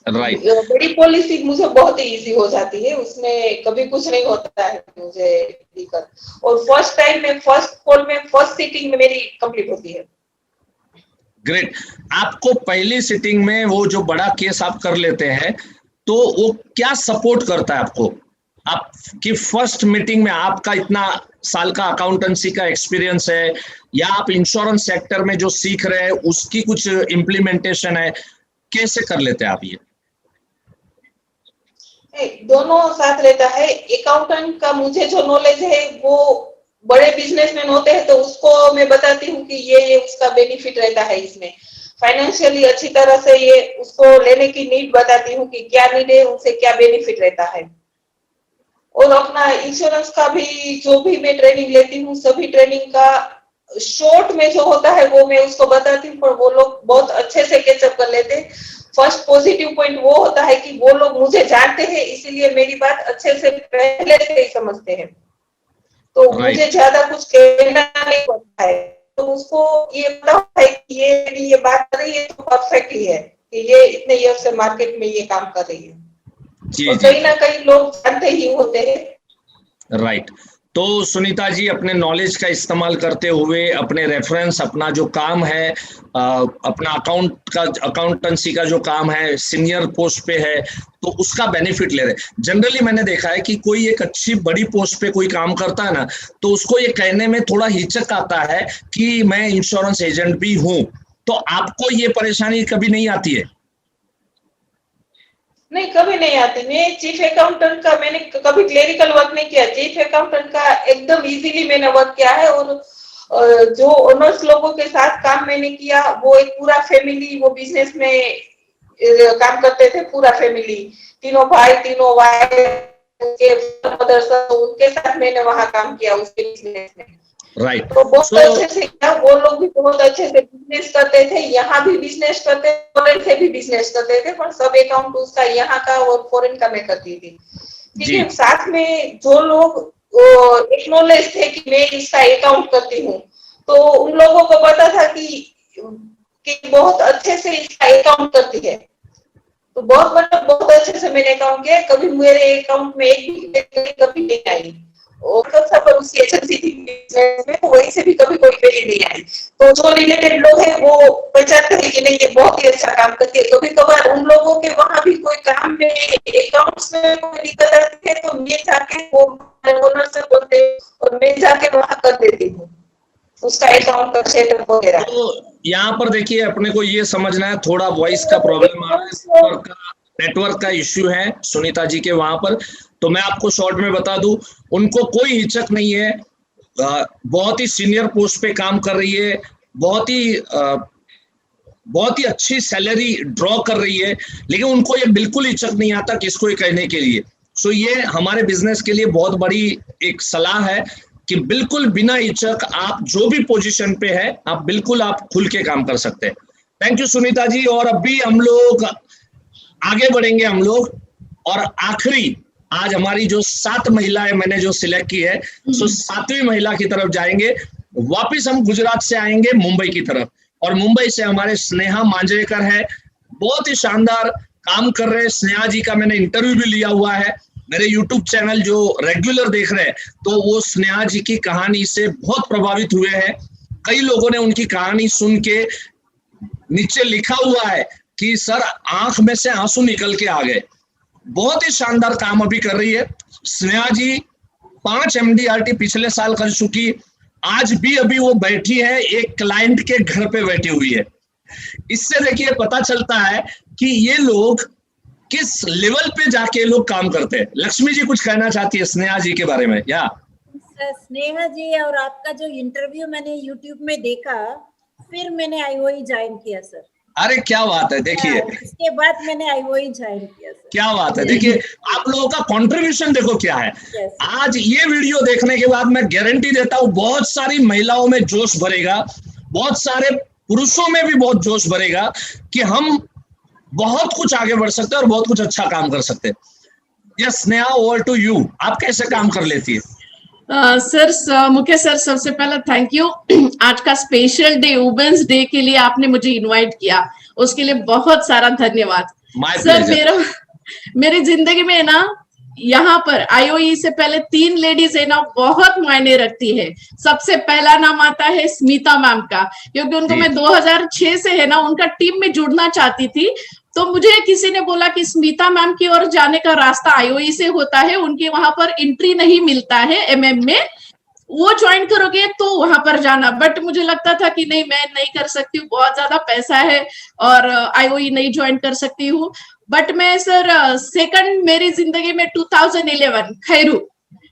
राइट। बड़ी पॉलिसी मुझे बहुत ही इजी हो जाती है, उसमें कभी कुछ नहीं होता है मुझे दिक्कत। और फर्स्ट टाइम में फर्स्ट कॉल में फर्स्ट सीटिंग में मेरी कंप्लीट होती है। ग्रेट। आपको पहली सिटिंग में वो जो बड़ा केस आप कर लेते हैं, तो वो क्या सपोर्ट करता है आपको? आपकी फर्स्ट मीटिंग में आपका इतना साल का अकाउंटेंसी का एक्सपीरियंस है, या आप इंश्योरेंस सेक्टर में जो सीख रहे हैं उसकी कुछ इम्प्लीमेंटेशन है, कैसे कर लेते हैं आप ये? दोनों साथ रहता है। अकाउंटेंट का मुझे जो नॉलेज है वो बड़े बिजनेसमैन होते हैं, तो उसको मैं बताती हूँ कि ये उसका बेनिफिट रहता है इसमें। फाइनेंशियली अच्छी तरह से ये उसको लेने की नीड बताती हूँ कि क्या नीड है, उनसे क्या बेनिफिट रहता है। और अपना इंश्योरेंस का भी जो भी मैं ट्रेनिंग लेती हूँ, सभी ट्रेनिंग का शॉर्ट में जो होता है वो मैं उसको बताती हूँ, पर वो लोग बहुत अच्छे से कैचअप कर लेते हैं। फर्स्ट पॉजिटिव पॉइंट वो होता है कि वो लोग मुझे जानते हैं, इसीलिए मेरी बात अच्छे से पहले से ही समझते हैं, तो मुझे ज्यादा कुछ कहना नहीं पड़ता है। तो उसको ये पता है कि ये बात कर रही है तो परफेक्टली है कि ये इतने ईयर से मार्केट में ये काम कर रही है। और कहीं ना कहीं लोग जानते ही होते हैं। राइट। तो सुनीता जी, अपने नॉलेज का इस्तेमाल करते हुए अपने रेफरेंस, अपना जो काम है, अपना अकाउंटेंसी का जो काम है, सीनियर पोस्ट पे है, तो उसका बेनिफिट ले रहे। जनरली मैंने देखा है कि कोई एक अच्छी बड़ी पोस्ट पे कोई काम करता है ना, तो उसको ये कहने में थोड़ा हिचक आता है कि मैं इंश्योरेंस एजेंट भी हूँ। तो आपको ये परेशानी कभी नहीं आती है? नहीं, कभी नहीं आती। मैं चीफ अकाउंटेंट का मैंने कभी क्लेरिकल वर्क नहीं किया। चीफ अकाउंटेंट का एकदम इजीली मैंने वर्क किया है, और जो ओनर्स लोगों के साथ काम मैंने किया, वो एक पूरा फैमिली, वो बिजनेस में काम करते थे, पूरा फैमिली, तीनों भाई तीनों वाइफ के मदर्स, उनके साथ मैंने वहां काम किया उसके बिजनेस में। राइट। तो बहुत अच्छे से किया। वो लोग भी बहुत अच्छे से बिजनेस करते थे, यहाँ भी बिजनेस करते थे, फॉरेन से भी बिजनेस करते थे, पर सब अकाउंट उसका यहाँ का और फॉरेन का मैं करती थी। ठीक है। साथ में जो लोग एक्नॉलेज थे कि मैं इसका अकाउंट करती हूँ, तो उन लोगों को पता था कि बहुत अच्छे से इसका अकाउंट करती है, तो बहुत अच्छे से मैंने अकाउंट किया। कभी मेरे अकाउंट में एक भी कभी नहीं आई, और सब उसकी एजेंसी थी में, वहीं से भी कभी कोई क्वेरी नहीं आई। तो जो रिलेटेड लोग हैं वो पहचानते हैं कि नहीं ये बहुत ही अच्छा काम करती है। कभी कभार उन लोगों के वहां भी कोई काम में अकाउंट्स में कोई दिक्कत आती है, तो मैं जाके वो ओनर से बोलते और मैं जाके वहां कर देती हूँ उसका अकाउंट का सेटअप वगैरह। तो यहाँ पर देखिए, अपने को ये समझना है, थोड़ा वॉइस का प्रॉब्लम आ रहा है, नेटवर्क का इश्यू है सुनीता जी के वहां पर। तो मैं आपको शॉर्ट में बता दूं, उनको कोई हिचक नहीं है, बहुत ही सीनियर पोस्ट पे काम कर रही है, बहुत ही अच्छी सैलरी ड्रॉ कर रही है, लेकिन उनको ये बिल्कुल हिचक नहीं आता किसको ये कहने के लिए। सो ये हमारे बिजनेस के लिए बहुत बड़ी एक सलाह है कि बिल्कुल बिना हिचक आप जो भी पोजीशन पे है, आप बिल्कुल आप खुल के काम कर सकते हैं। Thank you Sunita ji. और अभी हम लोग आगे बढ़ेंगे हम लोग, और आखिरी आज हमारी जो 7 महिलाएं मैंने जो सिलेक्ट की है, सो 7वीं महिला की तरफ जाएंगे। वापिस हम गुजरात से आएंगे मुंबई की तरफ, और मुंबई से हमारे स्नेहा मांजरेकर है, बहुत ही शानदार काम कर रहे हैं। स्नेहा जी का मैंने इंटरव्यू भी लिया हुआ है। मेरे YouTube चैनल जो रेगुलर देख रहे हैं तो वो स्नेहा जी की कहानी से बहुत प्रभावित हुए हैं। कई लोगों ने उनकी कहानी सुन के नीचे लिखा हुआ है कि सर आंख में से आंसू निकल के आ गए। बहुत ही शानदार काम अभी कर रही है स्नेहा जी। 5 MDRT पिछले साल कर चुकी, आज भी अभी वो बैठी है, एक क्लाइंट के घर पे बैठी हुई है। इससे देखिए पता चलता है कि ये लोग किस लेवल पे जाके लोग काम करते हैं। लक्ष्मी जी कुछ कहना चाहती है स्नेहा जी के बारे में? या स्नेहा जी, और आपका जो इंटरव्यू मैंने YouTube में देखा, फिर मैंने IOE ज्वाइन किया सर। अरे क्या बात है, देखिए इसके बाद मैंने IOE ज्वाइन किया सर। क्या बात है, देखिए आप लोगों का कंट्रीब्यूशन देखो क्या है। आज ये वीडियो देखने के बाद मैं गारंटी देता हूँ बहुत सारी महिलाओं में जोश भरेगा, बहुत सारे पुरुषों में भी बहुत जोश भरेगा कि हम बहुत कुछ आगे बढ़ सकते हैं और बहुत कुछ अच्छा काम कर सकते हैं। Yes Sneha, over to you. आप कैसे काम कर लेती है? सर मुकेश सर, सबसे पहले थैंक यू। आज का स्पेशल डे, वुमेन्स डे के लिए आपने मुझे इनवाइट किया, उसके लिए बहुत सारा धन्यवाद सर। मेरी जिंदगी में ना यहाँ पर IOE से पहले 3 लेडीज है ना बहुत मायने रखती है। सबसे पहला नाम आता है स्मिता मैम का, क्योंकि उनको मैं 2006 से है ना उनका टीम में जुड़ना चाहती थी। तो मुझे किसी ने बोला कि स्मिता मैम की ओर जाने का रास्ता IOE से होता है, उनके वहां पर एंट्री नहीं मिलता है MM में, वो ज्वाइन करोगे तो वहां पर जाना। बट मुझे लगता था कि नहीं, मैं नहीं कर सकती हूँ, बहुत ज्यादा पैसा है और IOE नहीं ज्वाइन कर सकती हूँ। बट मैं सर सेकंड मेरी जिंदगी में 2011 खैरू,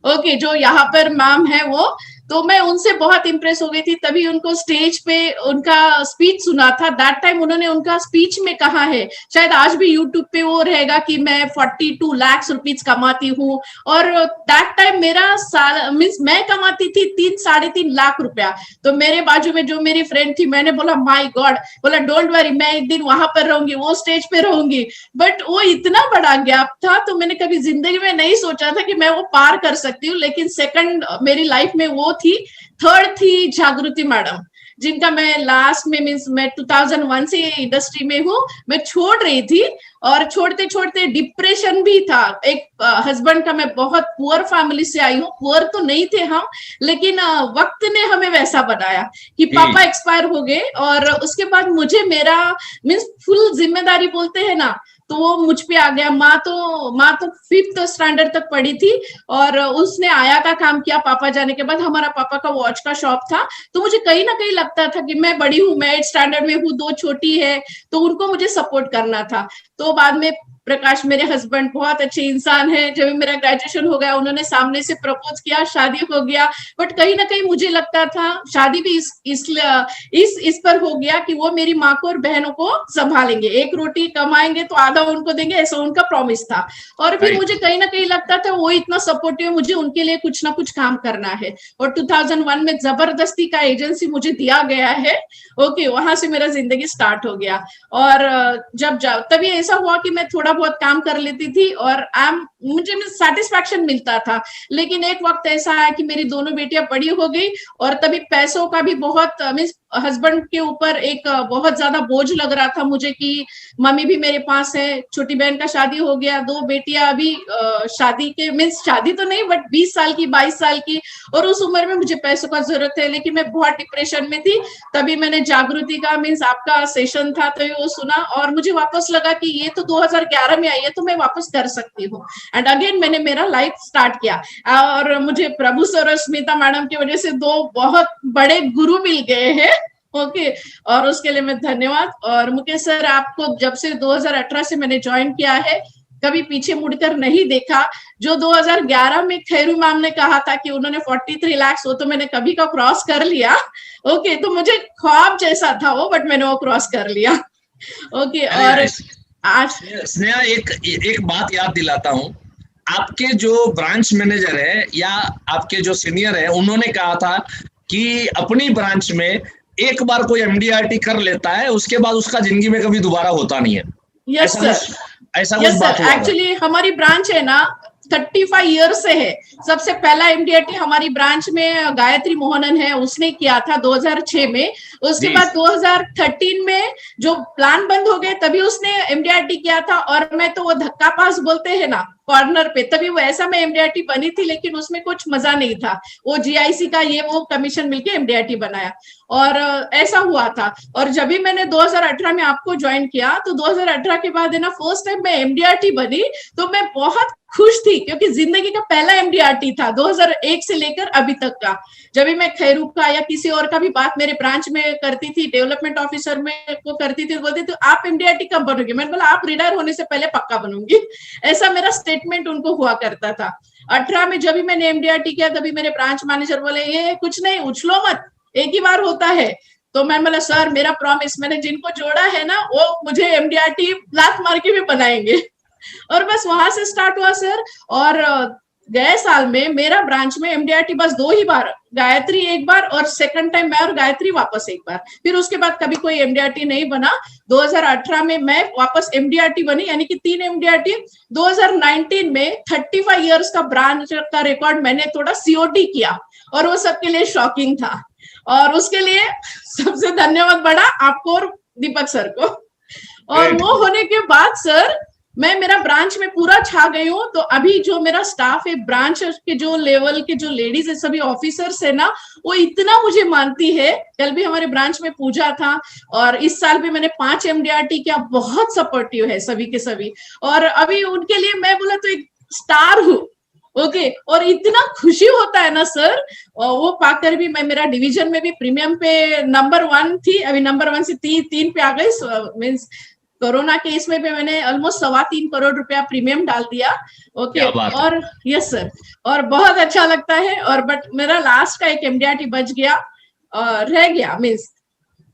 ओके, जो यहाँ पर मैम है वो, तो मैं उनसे बहुत इंप्रेस हो गई थी। तभी उनको स्टेज पे उनका स्पीच सुना था। दैट टाइम उन्होंने उनका स्पीच में कहा है, शायद आज भी यूट्यूब पे वो रहेगा, कि मैं 42 लाख रुपीज कमाती हूँ। और दैट टाइम मेरा साल मीन्स मैं कमाती थी 3-3.5 लाख रुपया। तो मेरे बाजू में जो मेरी फ्रेंड थी, मैंने बोला माय गॉड, बोला डोंट वरी, मैं एक दिन वहां पर रहूंगी, वो स्टेज पे रहूंगी। बट वो इतना बड़ा गैप था, तो मैंने कभी जिंदगी में नहीं सोचा था कि मैं वो पार कर सकती हूँ। लेकिन सेकंड मेरी लाइफ में वो थी। थर्ड थी जागृति मैडम, जिनका मैं लास्ट में मीन्स मैं 2001 से इंडस्ट्री में हूँ। मैं छोड़ रही थी और छोड़ते छोड़ते डिप्रेशन भी था। एक हस्बैंड का, मैं बहुत पुअर फैमिली से आई हूँ, पुअर तो नहीं थे हम, लेकिन वक्त ने हमें वैसा बनाया कि पापा एक्सपायर हो गए। और उसके बाद मुझे मेरा मीन्स फुल जिम्मेदारी बोलते हैं ना, तो वो मुझ पे आ गया। माँ तो 5th स्टैंडर्ड तक पढ़ी थी और उसने आया का काम किया पापा जाने के बाद। हमारा पापा का वॉच का शॉप था, तो मुझे कहीं ना कहीं लगता था कि मैं बड़ी हूँ, मैं 8th स्टैंडर्ड में हूँ, 2 छोटी है, तो उनको मुझे सपोर्ट करना था। तो बाद में प्रकाश मेरे हस्बैंड बहुत अच्छे इंसान है। जब मेरा ग्रेजुएशन हो गया, उन्होंने सामने से प्रपोज किया, शादी हो गया। बट कहीं ना कहीं मुझे लगता था शादी भी इस पर हो गया कि वो मेरी माँ को और बहनों को संभालेंगे, एक रोटी कमाएंगे तो आधा उनको देंगे, ऐसा उनका प्रॉमिस था। और फिर मुझे कहीं ना कहीं लगता था वो इतना सपोर्टिव है, मुझे उनके लिए कुछ ना कुछ काम करना है। और 2001 में जबरदस्ती का एजेंसी मुझे दिया गया है, ओके, वहां से मेरा जिंदगी स्टार्ट हो गया। और जब तभी ऐसा हुआ कि मैं थोड़ा बहुत काम कर लेती थी और मुझे सेटिस्फैक्शन मिलता था। लेकिन एक वक्त ऐसा आया कि मेरी दोनों बेटियां बड़ी हो गई और तभी पैसों का भी बहुत मीन्स हस्बैंड के ऊपर एक बहुत ज्यादा बोझ लग रहा था मुझे कि मम्मी भी मेरे पास है, छोटी बहन का शादी हो गया, 2 बेटियां अभी शादी के मीन्स शादी तो नहीं बट 20 साल की 22 साल की, और उस उम्र में मुझे पैसों का जरूरत है। लेकिन मैं बहुत डिप्रेशन में थी। तभी मैंने जागृति का मीन्स आपका सेशन था तो वो सुना और मुझे वापस लगा कि ये तो 2011 में आई है, तो मैं वापस कर सकती हूँ। एंड अगेन मैंने मेरा लाइफ स्टार्ट किया। और मुझे प्रभु सर और स्मिता मैडम की वजह से 2 बहुत बड़े गुरु मिल गए हैं, ओके, और उसके लिए मैं धन्यवाद। और मुकेश सर, आपको जब से 2018 से मैंने ज्वाइन किया है, कभी पीछे मुड़कर नहीं देखा। जो 2011 में खैरू मैम ने कहा था कि उन्होंने 43 लाख, वो तो मैंने कभी का क्रॉस कर लिया, ओके, तो मुझे ख्वाब जैसा था वो, बट मैंने वो क्रॉस कर लिया, ओके। और आज स्नेहा एक बात याद दिलाता हूँ, आपके जो ब्रांच मैनेजर है या आपके जो सीनियर है, उन्होंने कहा था कि अपनी ब्रांच में एक बार कोई MDRT कर लेता है, उसके बाद उसका जिंदगी में कभी दोबारा होता नहीं है। यस सर, ऐसा कुछ बात हुआ? एक्चुअली हमारी ब्रांच है ना 35 ईयर से है। सबसे पहला MDRT हमारी ब्रांच में गायत्री मोहनन है, उसने किया था 2006 में। उसके बाद 2013 में जो प्लान बंद हो गए तभी उसने MDRT किया था, और मैं तो वो धक्का पास बोलते हैं ना कॉर्नर पे, तभी वो ऐसा मैं MDRT बनी थी, लेकिन उसमें कुछ मजा नहीं था। वो GIC का ये वो कमीशन मिलके MDRT बनाया, और ऐसा हुआ था। और जब भी मैंने 2018 में आपको ज्वाइन किया तो 2018 के बाद है ना फर्स्ट टाइम मैं MDRT बनी, तो मैं बहुत खुश थी, क्योंकि जिंदगी का पहला MDRT था 2001 से लेकर अभी तक का। जब भी मैं खैरू का या किसी और का भी बात मेरे ब्रांच में करती थी, डेवलपमेंट ऑफिसर में को करती थी, तो बोलती थी आप MDRT कब बनोगे? मैंने बोला आप रिटायर होने से पहले पक्का बनूंगी। ऐसा मेरा स्टेटमेंट उनको हुआ करता था। 18 में जब भी मैंने MDRT किया तभी मेरे ब्रांच मैनेजर बोले ये कुछ नहीं, उछलो मत, एक ही बार होता है। तो मैंने बोला सर मेरा प्रॉमिस, मैंने जिनको जोड़ा है ना वो मुझे MDRT लात मार के भी बनाएंगे। और बस वहां से स्टार्ट हुआ सर। और गए साल में मेरा ब्रांच में MDRT बस 2 ही बार, गायत्री एक बार और सेकंड टाइम मैं और गायत्री वापस एक बार, फिर उसके बाद कभी कोई MDRT नहीं बना। 2018 में मैं वापस MDRT बनी, यानी कि 3 MDRT। 2019 में 35 इयर्स का ब्रांच का रिकॉर्ड मैंने थोड़ा COT किया, और वो सबके लिए शॉकिंग था, और उसके लिए सबसे धन्यवाद बड़ा आपको और दीपक सर को। और वो होने के बाद सर मैं मेरा ब्रांच में पूरा छा गई हूँ। तो अभी जो मेरा स्टाफ है, ब्रांच के जो लेवल के जो लेडीज है, सभी ऑफिसर्स है ना, वो इतना मुझे मानती है। कल भी हमारे ब्रांच में पूजा था, और इस साल भी मैंने 5 MDRT किया। बहुत सपोर्टिव है सभी के सभी, और अभी उनके लिए मैं बोला तो एक स्टार हूँ। ओके और इतना खुशी होता है ना सर, वो पाकर भी। मैं मेरा डिवीजन में भी प्रीमियम पे नंबर 1 थी, अभी नंबर 1 से 3 पे आ गई। मीन्स कोरोना के इसमें भी मैंने ऑलमोस्ट 3.25 करोड़ रुपया प्रीमियम डाल दिया। ओके और यस सर, और बहुत अच्छा लगता है। और बट मेरा लास्ट का एक MDRT बच गया, रह गया, मीन्स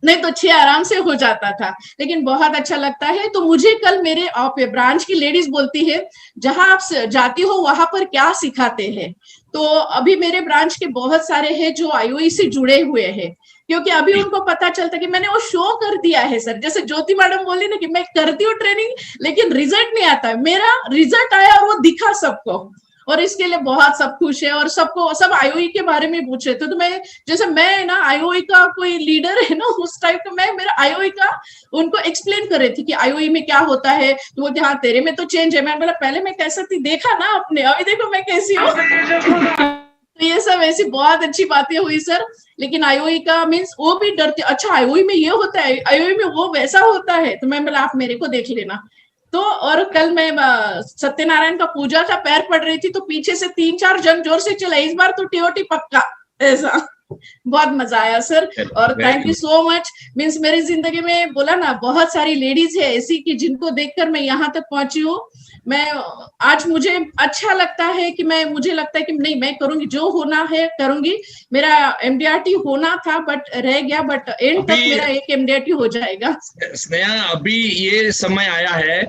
नहीं तो 6 आराम से हो जाता था, लेकिन बहुत अच्छा लगता है। तो मुझे कल मेरे ब्रांच की लेडीज बोलती है जहां आप जाती हो वहां पर क्या सिखाते हैं। तो अभी मेरे ब्रांच के बहुत सारे हैं जो IOE से जुड़े हुए हैं, क्योंकि अभी उनको पता चलता कि मैंने वो शो कर दिया है सर। जैसे ज्योति मैडम बोली ना कि मैं करती हूँ ट्रेनिंग लेकिन रिजल्ट नहीं आता, मेरा रिजल्ट आया और वो दिखा सबको, और इसके लिए बहुत सब खुश है। और सबको सब IOE के बारे में पूछे तो मैं, जैसे मैं ना IOE का कोई लीडर है ना उस टाइप का, मैं मेरा IOE का उनको एक्सप्लेन कर रही थी कि IOE में क्या होता है। तो वो हाँ तेरे में तो चेंज है। मैंने बोला पहले मैं कैसा थी देखा ना आपने, अभी देखो मैं कैसी हूँ। तो ये सब ऐसी बहुत अच्छी बातें हुई सर। लेकिन IOE का मीन्स वो भी डरते, अच्छा IOE में ये होता है, IOE में वो वैसा होता है। तो मैं बोला आप मेरे को देख लेना। तो और कल मैं सत्यनारायण का पूजा था, पैर पड़ रही थी, तो पीछे से 3-4 जन जोर से चला, इस बार तो TOT पक्का, ऐसा बहुत मजा आया सर। और thank you so much. Means मेरी जिंदगी में बोला ना बहुत सारी लेडीज है ऐसी कि जिनको देखकर मैं यहाँ तक पहुंची हूँ। मैं आज मुझे अच्छा लगता है कि मुझे लगता है कि नहीं मैं करूंगी, जो होना है करूंगी। मेरा MDRT होना था बट रह गया, बट एंड तक मेरा एक MDRT हो जाएगा। स्नेहा अभी ये समय आया है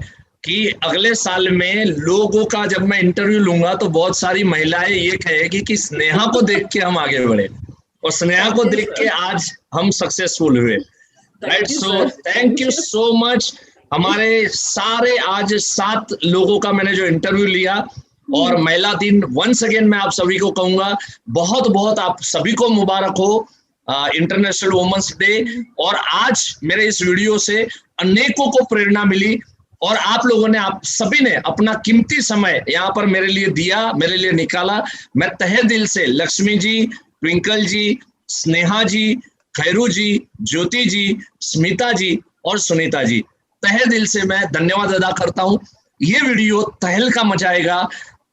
कि अगले साल में लोगों का जब मैं इंटरव्यू लूंगा तो बहुत सारी महिलाएं ये कहेगी कि स्नेहा को देख के हम आगे बढ़े, और स्नेहा को देख के आज हम सक्सेसफुल हुए। Right, so thank you so much. हमारे सारे आज 7 लोगों का मैंने जो इंटरव्यू लिया, और महिला दिन वंस अगेन मैं आप सभी को कहूंगा बहुत बहुत आप सभी को मुबारक हो इंटरनेशनल वुमेन्स डे। और आज मेरे इस वीडियो से अनेकों को प्रेरणा मिली, और आप लोगों ने, आप सभी ने अपना कीमती समय यहाँ पर मेरे लिए दिया, मेरे लिए निकाला। मैं तहे दिल से लक्ष्मी जी, ट्विंकल जी, स्नेहा जी, खैरू जी, ज्योति जी, स्मिता जी और सुनीता जी, तहे दिल से मैं धन्यवाद अदा करता हूं। ये वीडियो तहलका मचाएगा,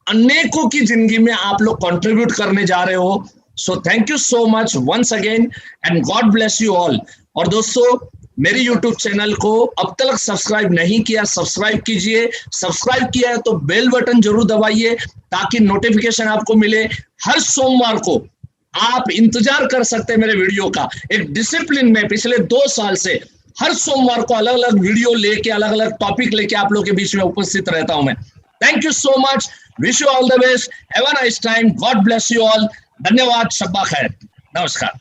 अनेकों की जिंदगी में आप लोग कंट्रीब्यूट करने जा रहे हो। So thank you so much once again and God bless you all. और दोस्तों मेरी YouTube चैनल को अब तक सब्सक्राइब नहीं किया, सब्सक्राइब कीजिए। सब्सक्राइब किया है तो बेल बटन जरूर दबाइए ताकि नोटिफिकेशन आपको मिले। हर सोमवार को आप इंतजार कर सकते हैं मेरे वीडियो का। एक डिसिप्लिन में पिछले 2 साल से हर सोमवार को अलग अलग वीडियो लेके, अलग अलग टॉपिक लेके आप लोगों के बीच में उपस्थित रहता हूं मैं। Thank you so much, wish you all the best, have a nice time, God bless you all. धन्यवाद, शब्बा खैर, नमस्कार।